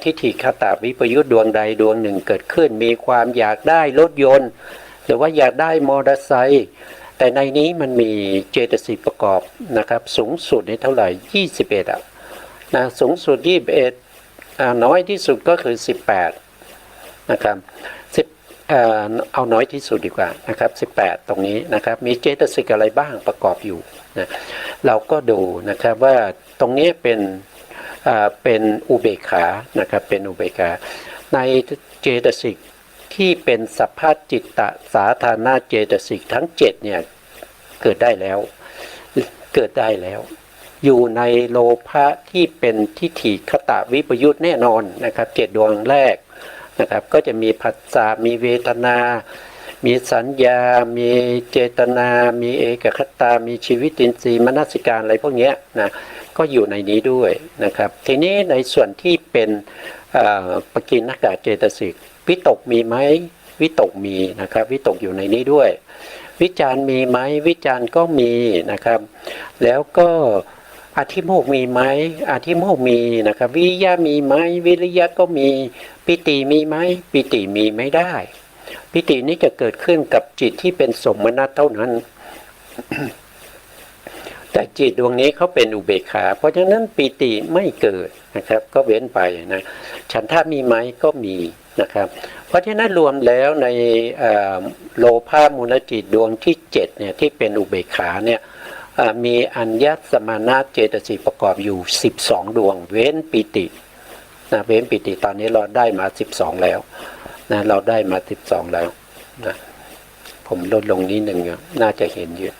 A: ทิฏฐิคตวิปยุตดวงใดดวงหนึ่งเกิดขึ้นมีความอยากได้รถยนต์หรือว่าอยากได้มอเตอร์ไซค์แต่ในนี้มันมีเจตสิกประกอบนะครับสูงสุดในเท่าไหร่21นะสูงสุด21น้อยที่สุดก็คือ18นะครับเอาน้อยที่สุดดีกว่านะครับ18ตรงนี้นะครับมีเจตสิกอะไรบ้างประกอบอยู่นะเราก็ดูนะครับว่าตรงนี้เป็นอุเบกขานะครับเป็นอุเบกขาในเจตสิกที่เป็นสัพพจิตตสาธารณเจตสิกทั้ง7เนี่ยเกิดได้แล้วอยู่ในโลภะที่เป็นทิฏฐิคตวิปยุตแน่นอนนะครับ7ดวงแรกนะครับก็จะมีผัสสะมีเวทนามีสัญญามีเจตนามีเอกคตามีชีวิตินทรีย์มนสิการอะไรพวกนี้นะก็อยู่ในนี้ด้วยนะครับทีนี้ในส่วนที่เป็นปกิณกเจตสิกวิตกมีไหมวิตกมีนะครับวิตกอยู่ในนี้ด้วยวิจารมีไหมวิจารก็มีนะครับแล้วก็อธิโมกมีไหมอธิโมกมีนะครับวิริยะมีไหมวิริยะก็มีปิติมีไหมปิติมีไม่ได้ปิตินี้จะเกิดขึ้นกับจิตที่เป็นสมนัตเท่านั้น แต่จิตดวงนี้เขาเป็นอุเบกขาเพราะฉะนั้นปิติไม่เกิดนะครับก็เว้นไปนะฉันทะมีไหมก็มีนะครับเพราะฉะนั้นรวมแล้วในโลภะมูลจิตดวงที่7เนี่ยที่เป็นอุเบกขาเนี่ยมีอัญญสมานะเจตสิกประกอบอยู่12ดวงเว้นปิตินะเว้นปิติตอนนี้เราได้มา12แล้วนะเราได้มา12แล้วนะผมลดลงนิดนึงน่าจะเห็นเยอะ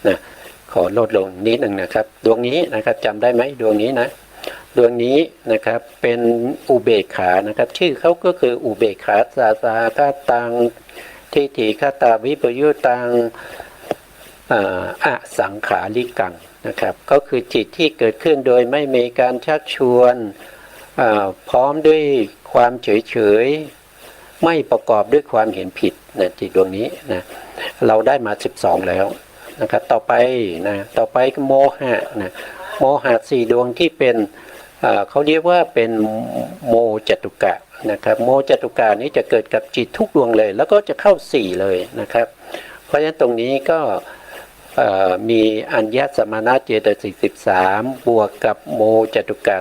A: นะขอลดลงนิดนึงนะครับดวงนี้นะครับจำได้ไหมดวงนี้นะดวงนี้นะครับเป็นอุเบกขานะครับชื่อเขาก็คืออุเบกขาสาสาคาตังทิฏฐิคตาวิปยุตตังอสังขาริกังนะครับก็คือจิตที่เกิดขึ้นโดยไม่มีการชักชวนพร้อมด้วยความเฉยๆไม่ประกอบด้วยความเห็นผิดนะจิตดวงนี้นะเราได้มา12แล้วนะครับต่อไปโมหะนะโมหะ4ดวงที่เป็นเขาเรียกว่าเป็นโมจตุกะนะครับโมจตุกะนี้จะเกิดกับจิตทุกดวงเลยแล้วก็จะเข้า4เลยนะครับเพราะฉะนั้นตรงนี้ก็มีอัญญสมานะเจตสิก13บวกกับโมจตุกะ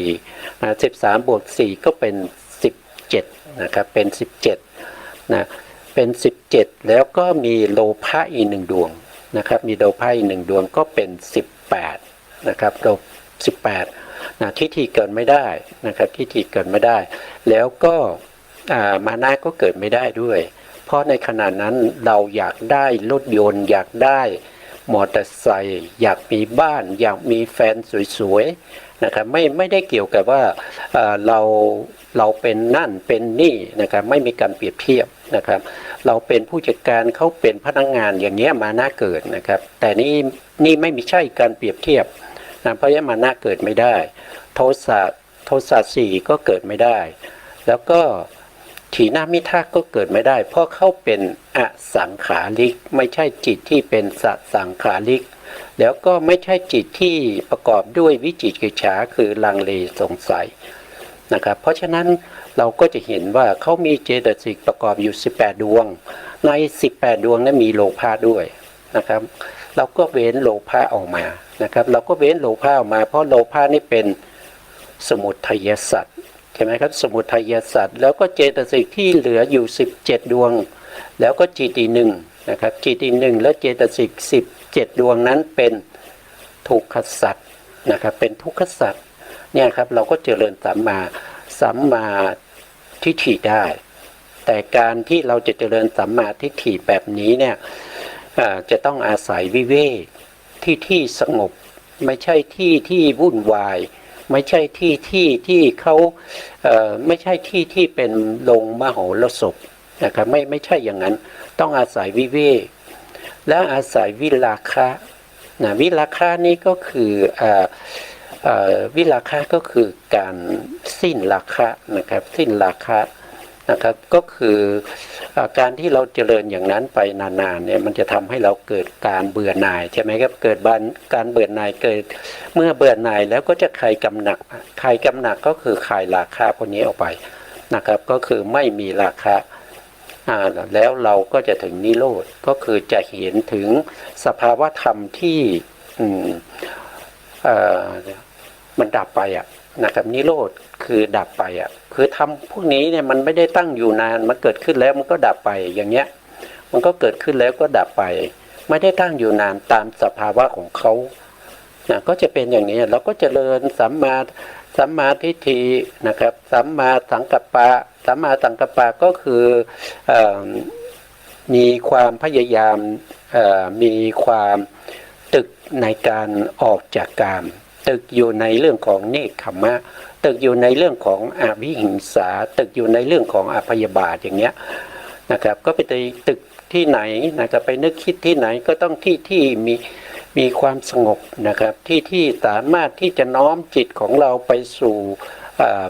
A: 4นะ13บวก4ก็เป็น17นะครับเป็น17นะเป็น17แล้วก็มีโลภะอีก1ดวงนะครับมีโลภะอีก1ดวงก็เป็น18นะครับโล18นะทิฏฐิเกิดไม่ได้นะครับทิฏฐิเกิดไม่ได้แล้วก็ มานะก็เกิดไม่ได้ด้วย เพราะในขณะนั้นเราอยากได้รถยนต์อยากได้มอเตอร์ไซค์อยากมีบ้านอยากมีแฟนสวยๆนะครับไม่ได้เกี่ยวกับว่าเราเป็นนั่นเป็นนี่นะครับไม่มีการเปรียบเทียบนะครับเราเป็นผู้จัดการเขาเป็นพนักงานอย่างเงี้ยมานะเกิดนะครับแต่นี่ไม่ใช่การเปรียบเทียบนะเพราะฉะนั้นมานะเกิดไม่ได้โทสะสี่ก็เกิดไม่ได้แล้วก็ถีนามิทะก็เกิดไม่ได้เพราะเขาเป็นอสังขาริกไม่ใช่จิตที่เป็นสังขาริกแล้วก็ไม่ใช่จิตที่ประกอบด้วยวิจิกิจฉาคือลังเลสงสัยนะครับเพราะฉะนั้นเราก็จะเห็นว่าเขามีเจตสิกประกอบอยู่18ดวงใน18ดวงนั้นมีโลภะด้วยนะครับเราก็เว้นโลภะออกมานะครับเราก็เว้นโลภะออกมาเพราะโลภะนี่เป็นสมุทัยสัตว์ใช่ไหมครับสมุทัยสัตว์แล้วก็เจตสิกที่เหลืออยู่17ดวงแล้วก็จิตอีกหนึ่งนะครับจิตอีกหนึ่งแล้วเจตสิก17ดวงนั้นเป็นทุกขสัตว์นะครับเป็นทุกขสัตว์เนี่ยครับเราก็เจริญสัมมาทิฏฐิได้แต่การที่เราจะเจริญสัมมาทิฏฐิแบบนี้เนี่ยจะต้องอาศัยวิเวกที่สงบไม่ใช่ที่วุ่นวายไม่ใช่ที่เขาไม่ใช่ที่เป็นลงมโหรสพนะครับไม่ใช่อย่างนั้นต้องอาศัยวิเวกและอาศัยวิราคะนะวิราคะนี้ก็คือวิราคะก็คือการสิ้นราคะนะครับสิ้นราคะนะครับก็คือการที่เราเจริญอย่างนั้นไปนานๆเนี่ยมันจะทำให้เราเกิดการเบื่อหน่ายใช่ไหมครับเกิดการเบื่อหน่ายเกิดเมื่อเบื่อหน่ายแล้วก็จะคลายกำหนัดคลายกำหนัดก็คือคลายราคะพวกนี้ออกไปนะครับก็คือไม่มีราคะแล้วเราก็จะถึงนิโรธก็คือจะเห็นถึงสภาวะธรรมที่มันดับไปนะครับนิโรธคือดับไปคือทำพวกนี้เนี่ยมันไม่ได้ตั้งอยู่นานมันเกิดขึ้นแล้วมันก็ดับไปอย่างเงี้ยมันก็เกิดขึ้นแล้วก็ดับไปไม่ได้ตั้งอยู่นานตามสภาวะของเขาก็จะเป็นอย่างนี้เราก็เจริญสัมมาทิฏฐินะครับสัมมาสังกัปปะสัมมาสังกัปปะก็คือมีความพยายามมีความตึกในการออกจากกามตึกอยู่ในเรื่องของเนคขมะตึกอยู่ในเรื่องของอวิหิงสาตึกอยู่ในเรื่องของอภยบาทอย่างเงี้ยนะครับก็ไปตึกที่ไหนนะครับไปนึกคิดที่ไหนก็ต้องที่มีความสงบนะครับที่สามารถที่จะน้อมจิตของเราไปสู่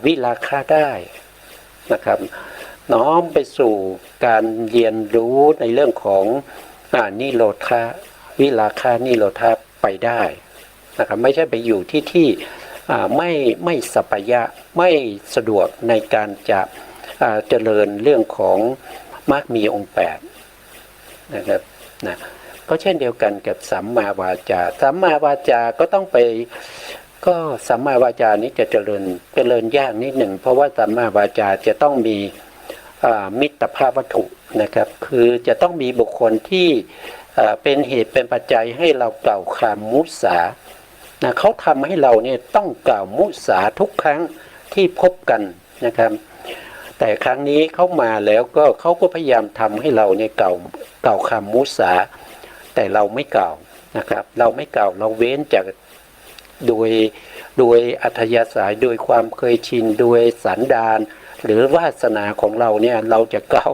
A: วิราคะได้นะครับน้อมไปสู่การเรียนรู้ในเรื่องของนิโรธะวิราคะนิโรธะไปได้นะครับไม่ใช่ไปอยู่ที่ไม่สัพพยะไม่สะดวกในการจะเจริญเรื่องของมรรคมีองค์8นะครับนะก็เช่นเดียวกันกับสัมมาวาจาสัมมาวาจาก็ต้องไปก็สัมมาวาจานี้จะเจริญยากนิดหนึ่งเพราะว่าสัมมาวาจาจะต้องมีมิตรภาพวัตถุนะครับคือจะต้องมีบุคคลที่เป็นเหตุเป็นปัจจัยให้เรากล่าวคำมุสานะเขาทำให้เราเนี่ยต้องกล่าวมุสาทุกครั้งที่พบกันนะครับแต่ครั้งนี้เขามาแล้วก็เขาก็พยายามทำให้เราเนี่ยกล่าวคำมุสาแต่เราไม่กล่าวนะครับเราไม่กล่าวเราเว้นจากโดยอัธยาศัยโดยความเคยชินโดยสันดานหรือวาสนาของเราเนี่ยเราจะกล่า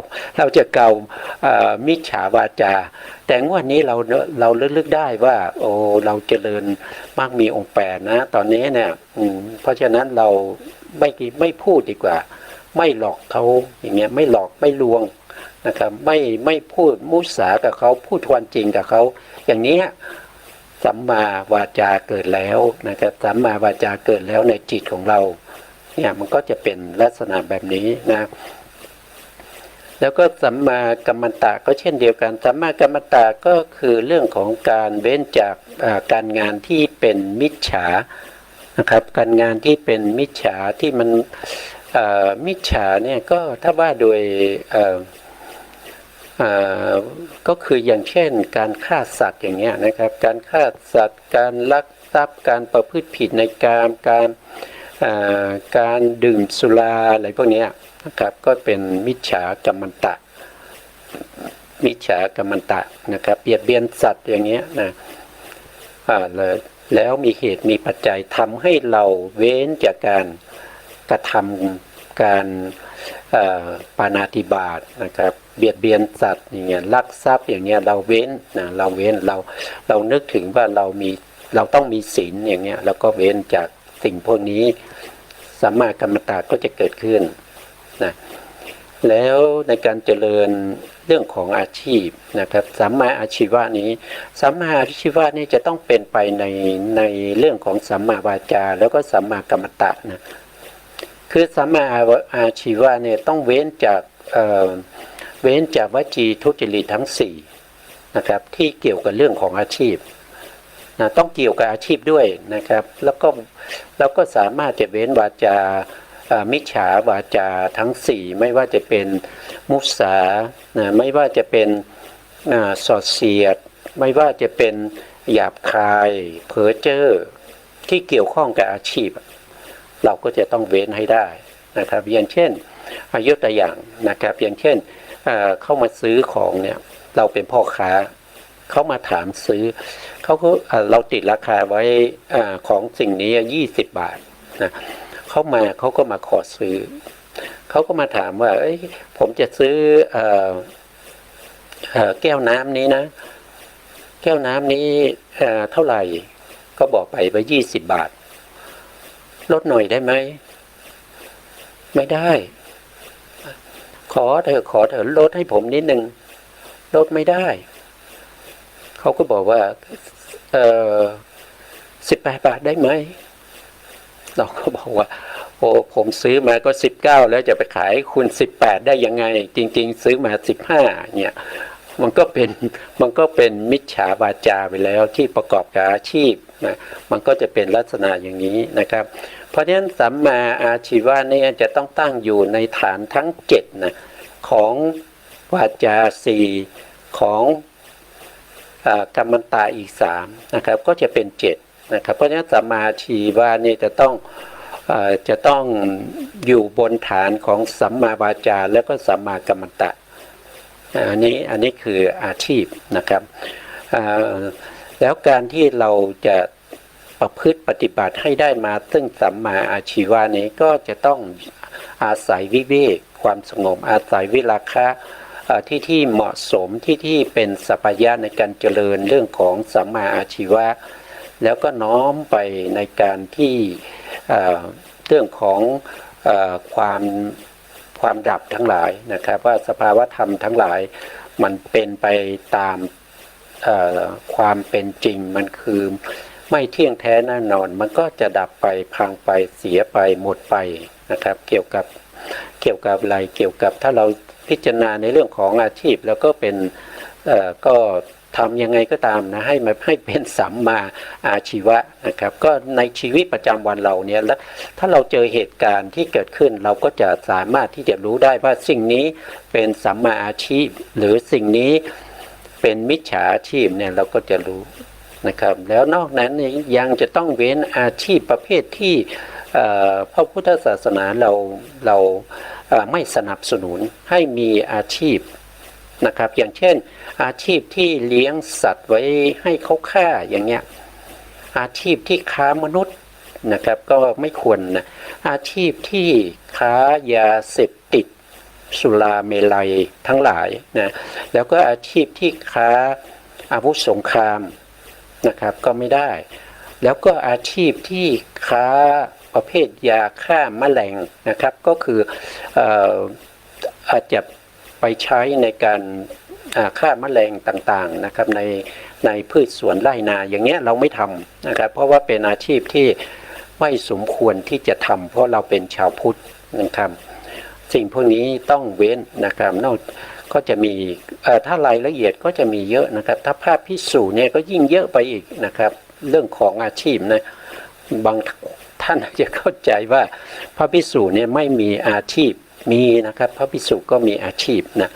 A: วมิจฉาวาจาแต่งวดนี้เราลึกได้ว่าโอ้เราเจริญมากมีองค์8นะตอนนี้เนี่ยเพราะฉะนั้นเราไม่พูดดีกว่าไม่หลอกเขาอย่างเงี้ยไม่หลอกไม่ลวงนะครับไม่พูดมุสากับเขาพูดความจริงกับเขาอย่างนี้สัมมาวาจาเกิดแล้วนะครับสัมมาวาจาเกิดแล้วในจิตของเราเนี่ยมันก็จะเป็นลักษณะแบบนี้นะแล้วก็สัมมากัมมันตะก็เช่นเดียวกันสัมมากัมมันตะก็คือเรื่องของการเว้นจากการงานที่เป็นมิจฉานะครับการงานที่เป็นมิจฉาที่มันมิจฉาเนี่ยก็ถ้าว่าโดยก็คืออย่างเช่นการฆ่าสัตว์อย่างเงี้ยนะครับการฆ่าสัตว์การลักทรัพย์การประพฤติผิดในการดื่มสุราอะไรพวกนี้ นะครับก็เป็นมิจฉากรรมันตะนะครับเบียดเบียนสัตว์อย่างเงี้ยนะแล้วมีเหตุมีปัจจัยทำให้เราเว้นจากการกระทำการปาณาติบาตนะครับเบียดเบียนสัตว์อย่างเงี้ยลักทรัพย์อย่างเงี้ยเราเว้นนะเรานึกถึงว่าเราต้องมีศีลอย่างเงี้ยแล้วก็เว้นจากสิ่งพวกนี้สัมมากัมมันตะก็จะเกิดขึ้นนะแล้วในการเจริญเรื่องของอาชีพนะครับสัมมาอาชีวะนี้สัมมาอาชีวะนี้จะต้องเป็นไปในเรื่องของสัมมาวาจาแล้วก็สัมมากัมมันตะนะคือสัมมาอาชีวะเนี่ยต้องเว้นจากวจีทุจริตทั้ง4นะครับที่เกี่ยวกับเรื่องของอาชีพนะต้องเกี่ยวกับอาชีพด้วยนะครับแล้วก็สามารถจะเว้นวาจามิจฉาวาจาทั้ง4ไม่ว่าจะเป็นมุสานะไม่ว่าจะเป็นสอดเสียดไม่ว่าจะเป็นหยาบคายเพ้อเจ้อที่เกี่ยวข้องกับอาชีพเราก็จะต้องเว้นให้ได้นะครับอย่างเช่นยกตัวอย่างนะครับอย่างเช่นเข้ามาซื้อของเนี่ยเราเป็นพ่อค้าเขามาถามซื้อเขาก็เราติดราคาไว้ของสิ่งนี้20 บาทนะเขาก็มาขอซื้อเขาก็มาถามว่าผมจะซื้อแก้วน้ำนี้นะแก้วน้ำนี้เท่าไหร่ก็บอกไปว่า20 บาทลดหน่อยได้ไหมไม่ได้ขอเถอะลดให้ผมนิดนึงลดไม่ได้เขาก็บอกว่า18 บาทได้ไหมเราก็บอกว่าโอ้ผมซื้อมาก็19แล้วจะไปขายคุณ18ได้ยังไงจริงๆซื้อมา15เนี่ยมันก็เป็นมิจฉาวาจาไปแล้วที่ประกอบกับอาชีพนะมันก็จะเป็นลักษณะอย่างนี้นะครับเพราะฉะนั้นสัมมาอาชีวะเนี่ยจะต้องตั้งอยู่ในฐานทั้ง7นะของวาจา4ของกัมมันตะอีก3นะครับก็จะเป็น7นะครับเพราะฉะนั้นสัมมาอาชีวะนี่จะต้องอยู่บนฐานของสัมมาวาจาแล้วก็สัมมากัมมันตะอันนี้คืออาชีพนะครับแล้วการที่เราจะประพฤติปฏิบัติให้ได้มาซึ่งสัมมาอาชีวะนี้ก็จะต้องอาศัยวิเวกความสงบอาศัยวิราคะที่เหมาะสมที่เป็นสัพพยะในการเจริญเรื่องของสัมมาอาชีวะแล้วก็น้อมไปในการที่เรื่องของความดับทั้งหลายนะครับว่าสภาวธรรมทั้งหลายมันเป็นไปตามความเป็นจริงมันคือไม่เที่ยงแท้แน่นอนมันก็จะดับไปพังไปเสียไปหมดไปนะครับเกี่ยวกับอะไรเกี่ยวกับถ้าเราพิจารณาในเรื่องของอาชีพแล้วก็เป็นก็ทำยังไงก็ตามนะให้เป็นสัมมาอาชีวะนะครับก็ในชีวิตประจำวันเราเนี่ยแล้วถ้าเราเจอเหตุการณ์ที่เกิดขึ้นเราก็จะสามารถที่จะรู้ได้ว่าสิ่งนี้เป็นสัมมาอาชีพหรือสิ่งนี้เป็นมิจฉาอาชีพเนี่ยเราก็จะรู้นะครับแล้วนอกนั้นยังจะต้องเว้นอาชีพประเภทที่พระพุทธศาสนาเราไม่สนับสนุนให้มีอาชีพนะครับอย่างเช่นอาชีพที่เลี้ยงสัตว์ไว้ให้เขาฆ่าอย่างเงี้ยอาชีพที่ค้ามนุษย์นะครับก็ไม่ควรนะอาชีพที่ค้ายาเสพติดสุราเมลัยทั้งหลายนะแล้วก็อาชีพที่ค้าอาวุธสงครามนะครับก็ไม่ได้แล้วก็อาชีพที่ค้าประเภทยาฆ่าแมลงนะครับก็คืออาจจะไปใช้ในการฆ่าแมลงต่างๆนะครับในพืชสวนไร่นาอย่างเงี้ยเราไม่ทำนะครับเพราะว่าเป็นอาชีพที่ไม่สมควรที่จะทำเพราะเราเป็นชาวพุทธนะครับสิ่งพวกนี้ต้องเว้นนะครับนอกก็จะมีถ้ารายละเอียดก็จะมีเยอะนะครับถ้าภาพภิกษุเนี่ยก็ยิ่งเยอะไปอีกนะครับเรื่องของอาชีพนะบางท่านอาจจะเข้าใจว่าพระภิกษุเนี่ยไม่มีอาชีพมีนะครับพระภิกษุก็มีอาชีพนะ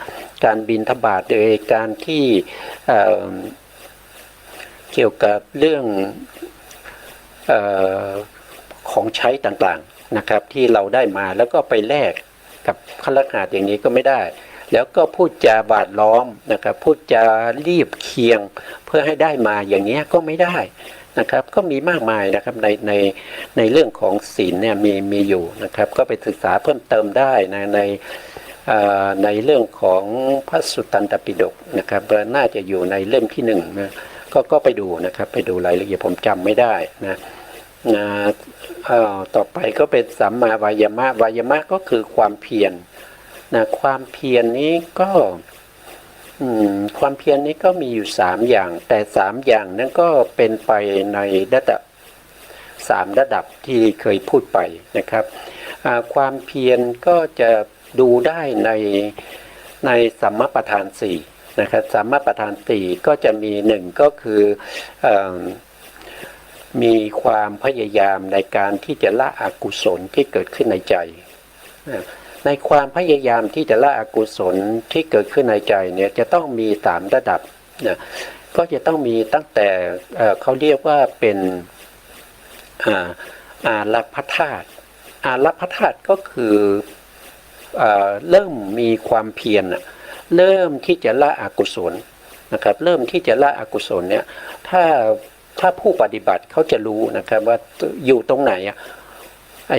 A: การบิณฑบาตโดยการที่เกี่ยวกับเรื่องของใช้ต่างๆนะครับที่เราได้มาแล้วก็ไปแลก กับคฤหัสถ์อย่างนี้ก็ไม่ได้แล้วก็พูดจาบาดล้อมนะครับพูดจารีบเคียงเพื่อให้ได้มาอย่างนี้ก็ไม่ได้นะครับก็มีมากมายนะครับในเรื่องของศีลเนี่ยมีอยู่นะครับก็ไปศึกษาเพิ่มเติมได้นะในเรื่องของพระสุตตันตปิฎกนะครับน่าจะอยู่ในเล่มที่1นะก็ไปดูนะครับไปดูรายละเอียดผมจำไม่ได้นะต่อไปก็เป็นสัมมาวายามะวายามะก็คือความเพียรนะความเพียรนี้ก็ความเพียรนี้ก็มีอยู่3อย่างแต่3อย่างนั้นก็เป็นไปในระดับ3ระดับที่เคยพูดไปนะครับความเพียรก็จะดูได้ในสัมมาประธาน4นะครับสัมมาประธาน4ก็จะมี1ก็คือมีความพยายามในการที่จะละอกุศลที่เกิดขึ้นในใจในความพยายามที่จะละอกุศลที่เกิดขึ้นในใจเนี่ยจะต้องมี3ระดับนะก็จะต้องมีตั้งแต่เขาเรียกว่าเป็นอารัพธาตุอารัพธาตุก็คือเริ่มมีความเพียรเริ่มที่จะละอกุศลนะครับเริ่มที่จะละอกุศลเนี่ยถ้าผู้ปฏิบัติเขาจะรู้นะครับว่าอยู่ตรงไหนไอ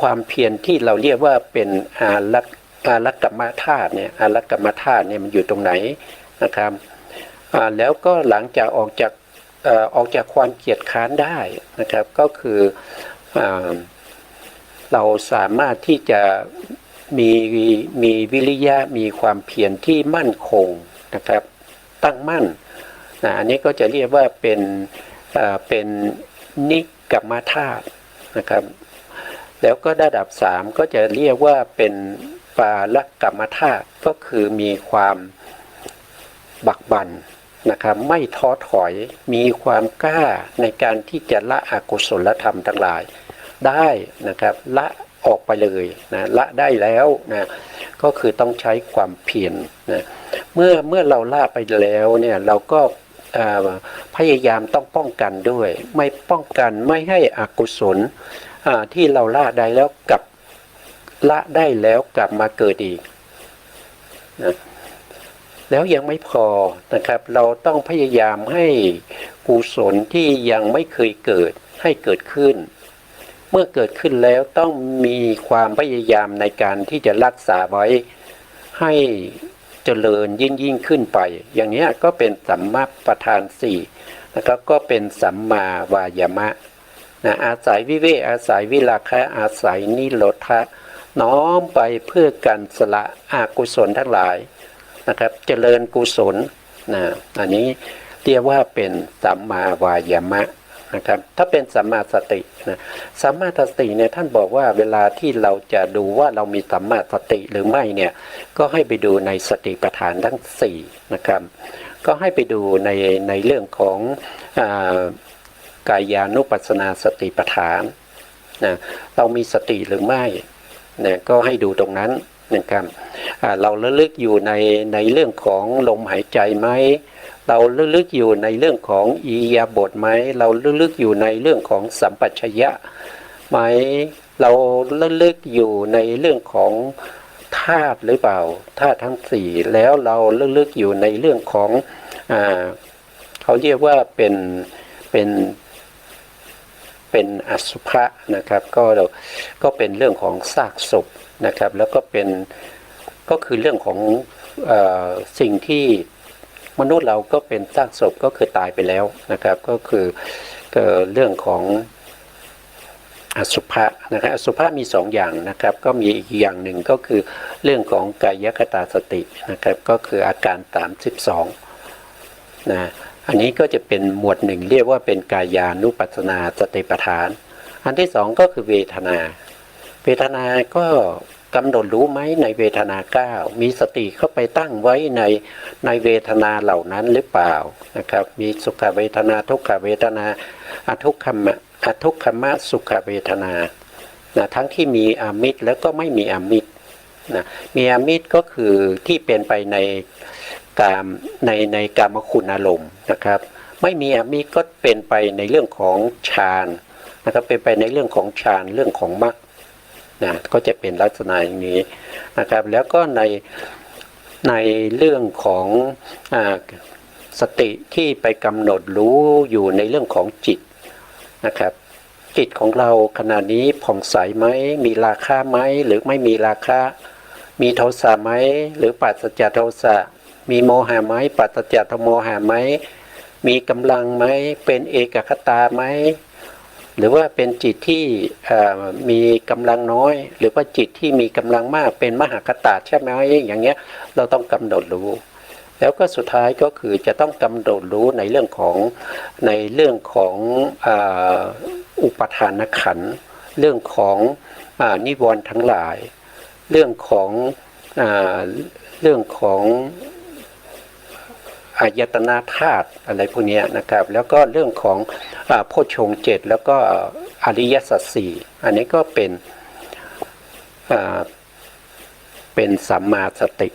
A: ความเพียรที่เราเรียกว่าเป็นอารักกมธาตุเนี่ยอารักกมธาตุเนี่ยมันอยู่ตรงไหนนะครับแล้วก็หลังจากออกจากความเกียจค้านได้นะครับก็คือเราสามารถที่จะมีวิริยะมีความเพียรที่มั่นคงนะครับตั้งมั่นอันนี้ก็จะเรียกว่าเป็นนิกรรมธาตุนะครับแล้วก็ระดับ3ก็จะเรียกว่าเป็นปาลกรรมธาตุก็คือมีความบักบั่นนะครับไม่ท้อถอยมีความกล้าในการที่จะละอกุศลธรรมทั้งหลายได้นะครับละออกไปเลยนะละได้แล้วนะก็คือต้องใช้ความเพียรนะเมื่อเราละไปแล้วเนี่ยเราก็พยายามต้องป้องกันด้วยไม่ป้องกันไม่ให้อกุศลที่เราละได้แล้วกลับมาเกิดอีกนะแล้วยังไม่พอนะครับเราต้องพยายามให้กุศลที่ยังไม่เคยเกิดให้เกิดขึ้นเมื่อเกิดขึ้นแล้วต้องมีความพยายามในการที่จะรักษาไว้ให้เจริญยิ่งขึ้นไปอย่างนี้ก็เป็นสัมมาประธาน4นะครับก็เป็นสัมมาวายามะนะอาศัยวิเวกอาศัยวิราคะอาศัยนิโรธะน้อมไปเพื่อการสละอกุศลทั้งหลายนะครับเจริญกุศลนะอันนี้เรียกว่าเป็นสัมมาวายามะนะครับถ้าเป็นสัมมาสตินะสัมมาสติเนี่ยท่านบอกว่าเวลาที่เราจะดูว่าเรามีสัมมาสติหรือไม่เนี่ยก็ให้ไปดูในสติปัฏฐานทั้ง4นะครับก็ให้ไปดูในเรื่องของกายานุปัสสนาสติปัฏฐานนะเรามีสติหรือไม่เนี่ยก็ให้ดูตรงนั้นนะครับเราระลึกอยู่ในเรื่องของลมหายใจไหมเราระลึกอยู่ในเรื่องของอิริยาบถไหมเราระลึกอยู่ในเรื่องของสัมปชัญญะไหมเราระลึกอยู่ในเรื่องของธาตุหรือเปล่าธาตุทั้ง4แล้วเราระลึกอยู่ในเรื่องของเขาเรียกว่าเป็นอสุภะนะครับก็เป็นเรื่องของซากศพนะครับแล้วก็คือเรื่องของสิ่งที่มนุษย์เราก็เป็นซากศพก็คือตายไปแล้วนะครับก็คือเรื่องของอสุภะนะครับอสุภะมี2อย่างนะครับก็มีอีกอย่างหนึ่งก็คือเรื่องของกายคตาสตินะครับก็คืออาการ32นะอันนี้ก็จะเป็นหมวด1เรียกว่าเป็นกายานุปัสสนาสติปัฏฐานอันที่2ก็คือเวทนาก็กำหนดรู้ไหมในเวทนา9มีสติเข้าไปตั้งไว้ในเวทนาเหล่านั้นหรือเปล่านะครับมีสุขเวทนาทุกขเวทนาอทุกขมสุขเวทนานะทั้งที่มีอามิตรแล้วก็ไม่มีอามิตรนะมีอามิตรก็คือที่เป็นไปในกามคุณอารมณ์นะครับไม่มีอามิตรก็เป็นไปในเรื่องของฌานนะครับเป็นไปในเรื่องของฌานเรื่องของมรรค นะก็จะเป็นลักษณะอย่างนี้นะครับแล้วก็ในเรื่องของสติที่ไปกำหนดรู้อยู่ในเรื่องของจิตนะครับจิตของเราขณะนี้ผ่องใสไหมมีราคะไหมหรือไม่มีราคะมีโทสะไหมหรือปราศจากโทสะมีโมหะไหมปราศจากโมหะไหมมีกำลังไหมเป็นเอกคตาไหมหรือว่าเป็นจิตที่มีกำลังน้อยหรือว่าจิตที่มีกำลังมากเป็นมหคตาใช่ไหมอย่างเงี้ยเราต้องกำหนดรู้แล้วก็สุดท้ายก็คือจะต้องกำหนดรู้ในเรื่องของอุปทานขันธ์เรื่องของนิวรณ์ทั้งหลายเรื่องของอายตนะธาตุอะไรพวกนี้นะครับแล้วก็เรื่องของโพชฌงค์7แล้วก็อริยสัจสี่อันนี้ก็เป็นสัมมาสติ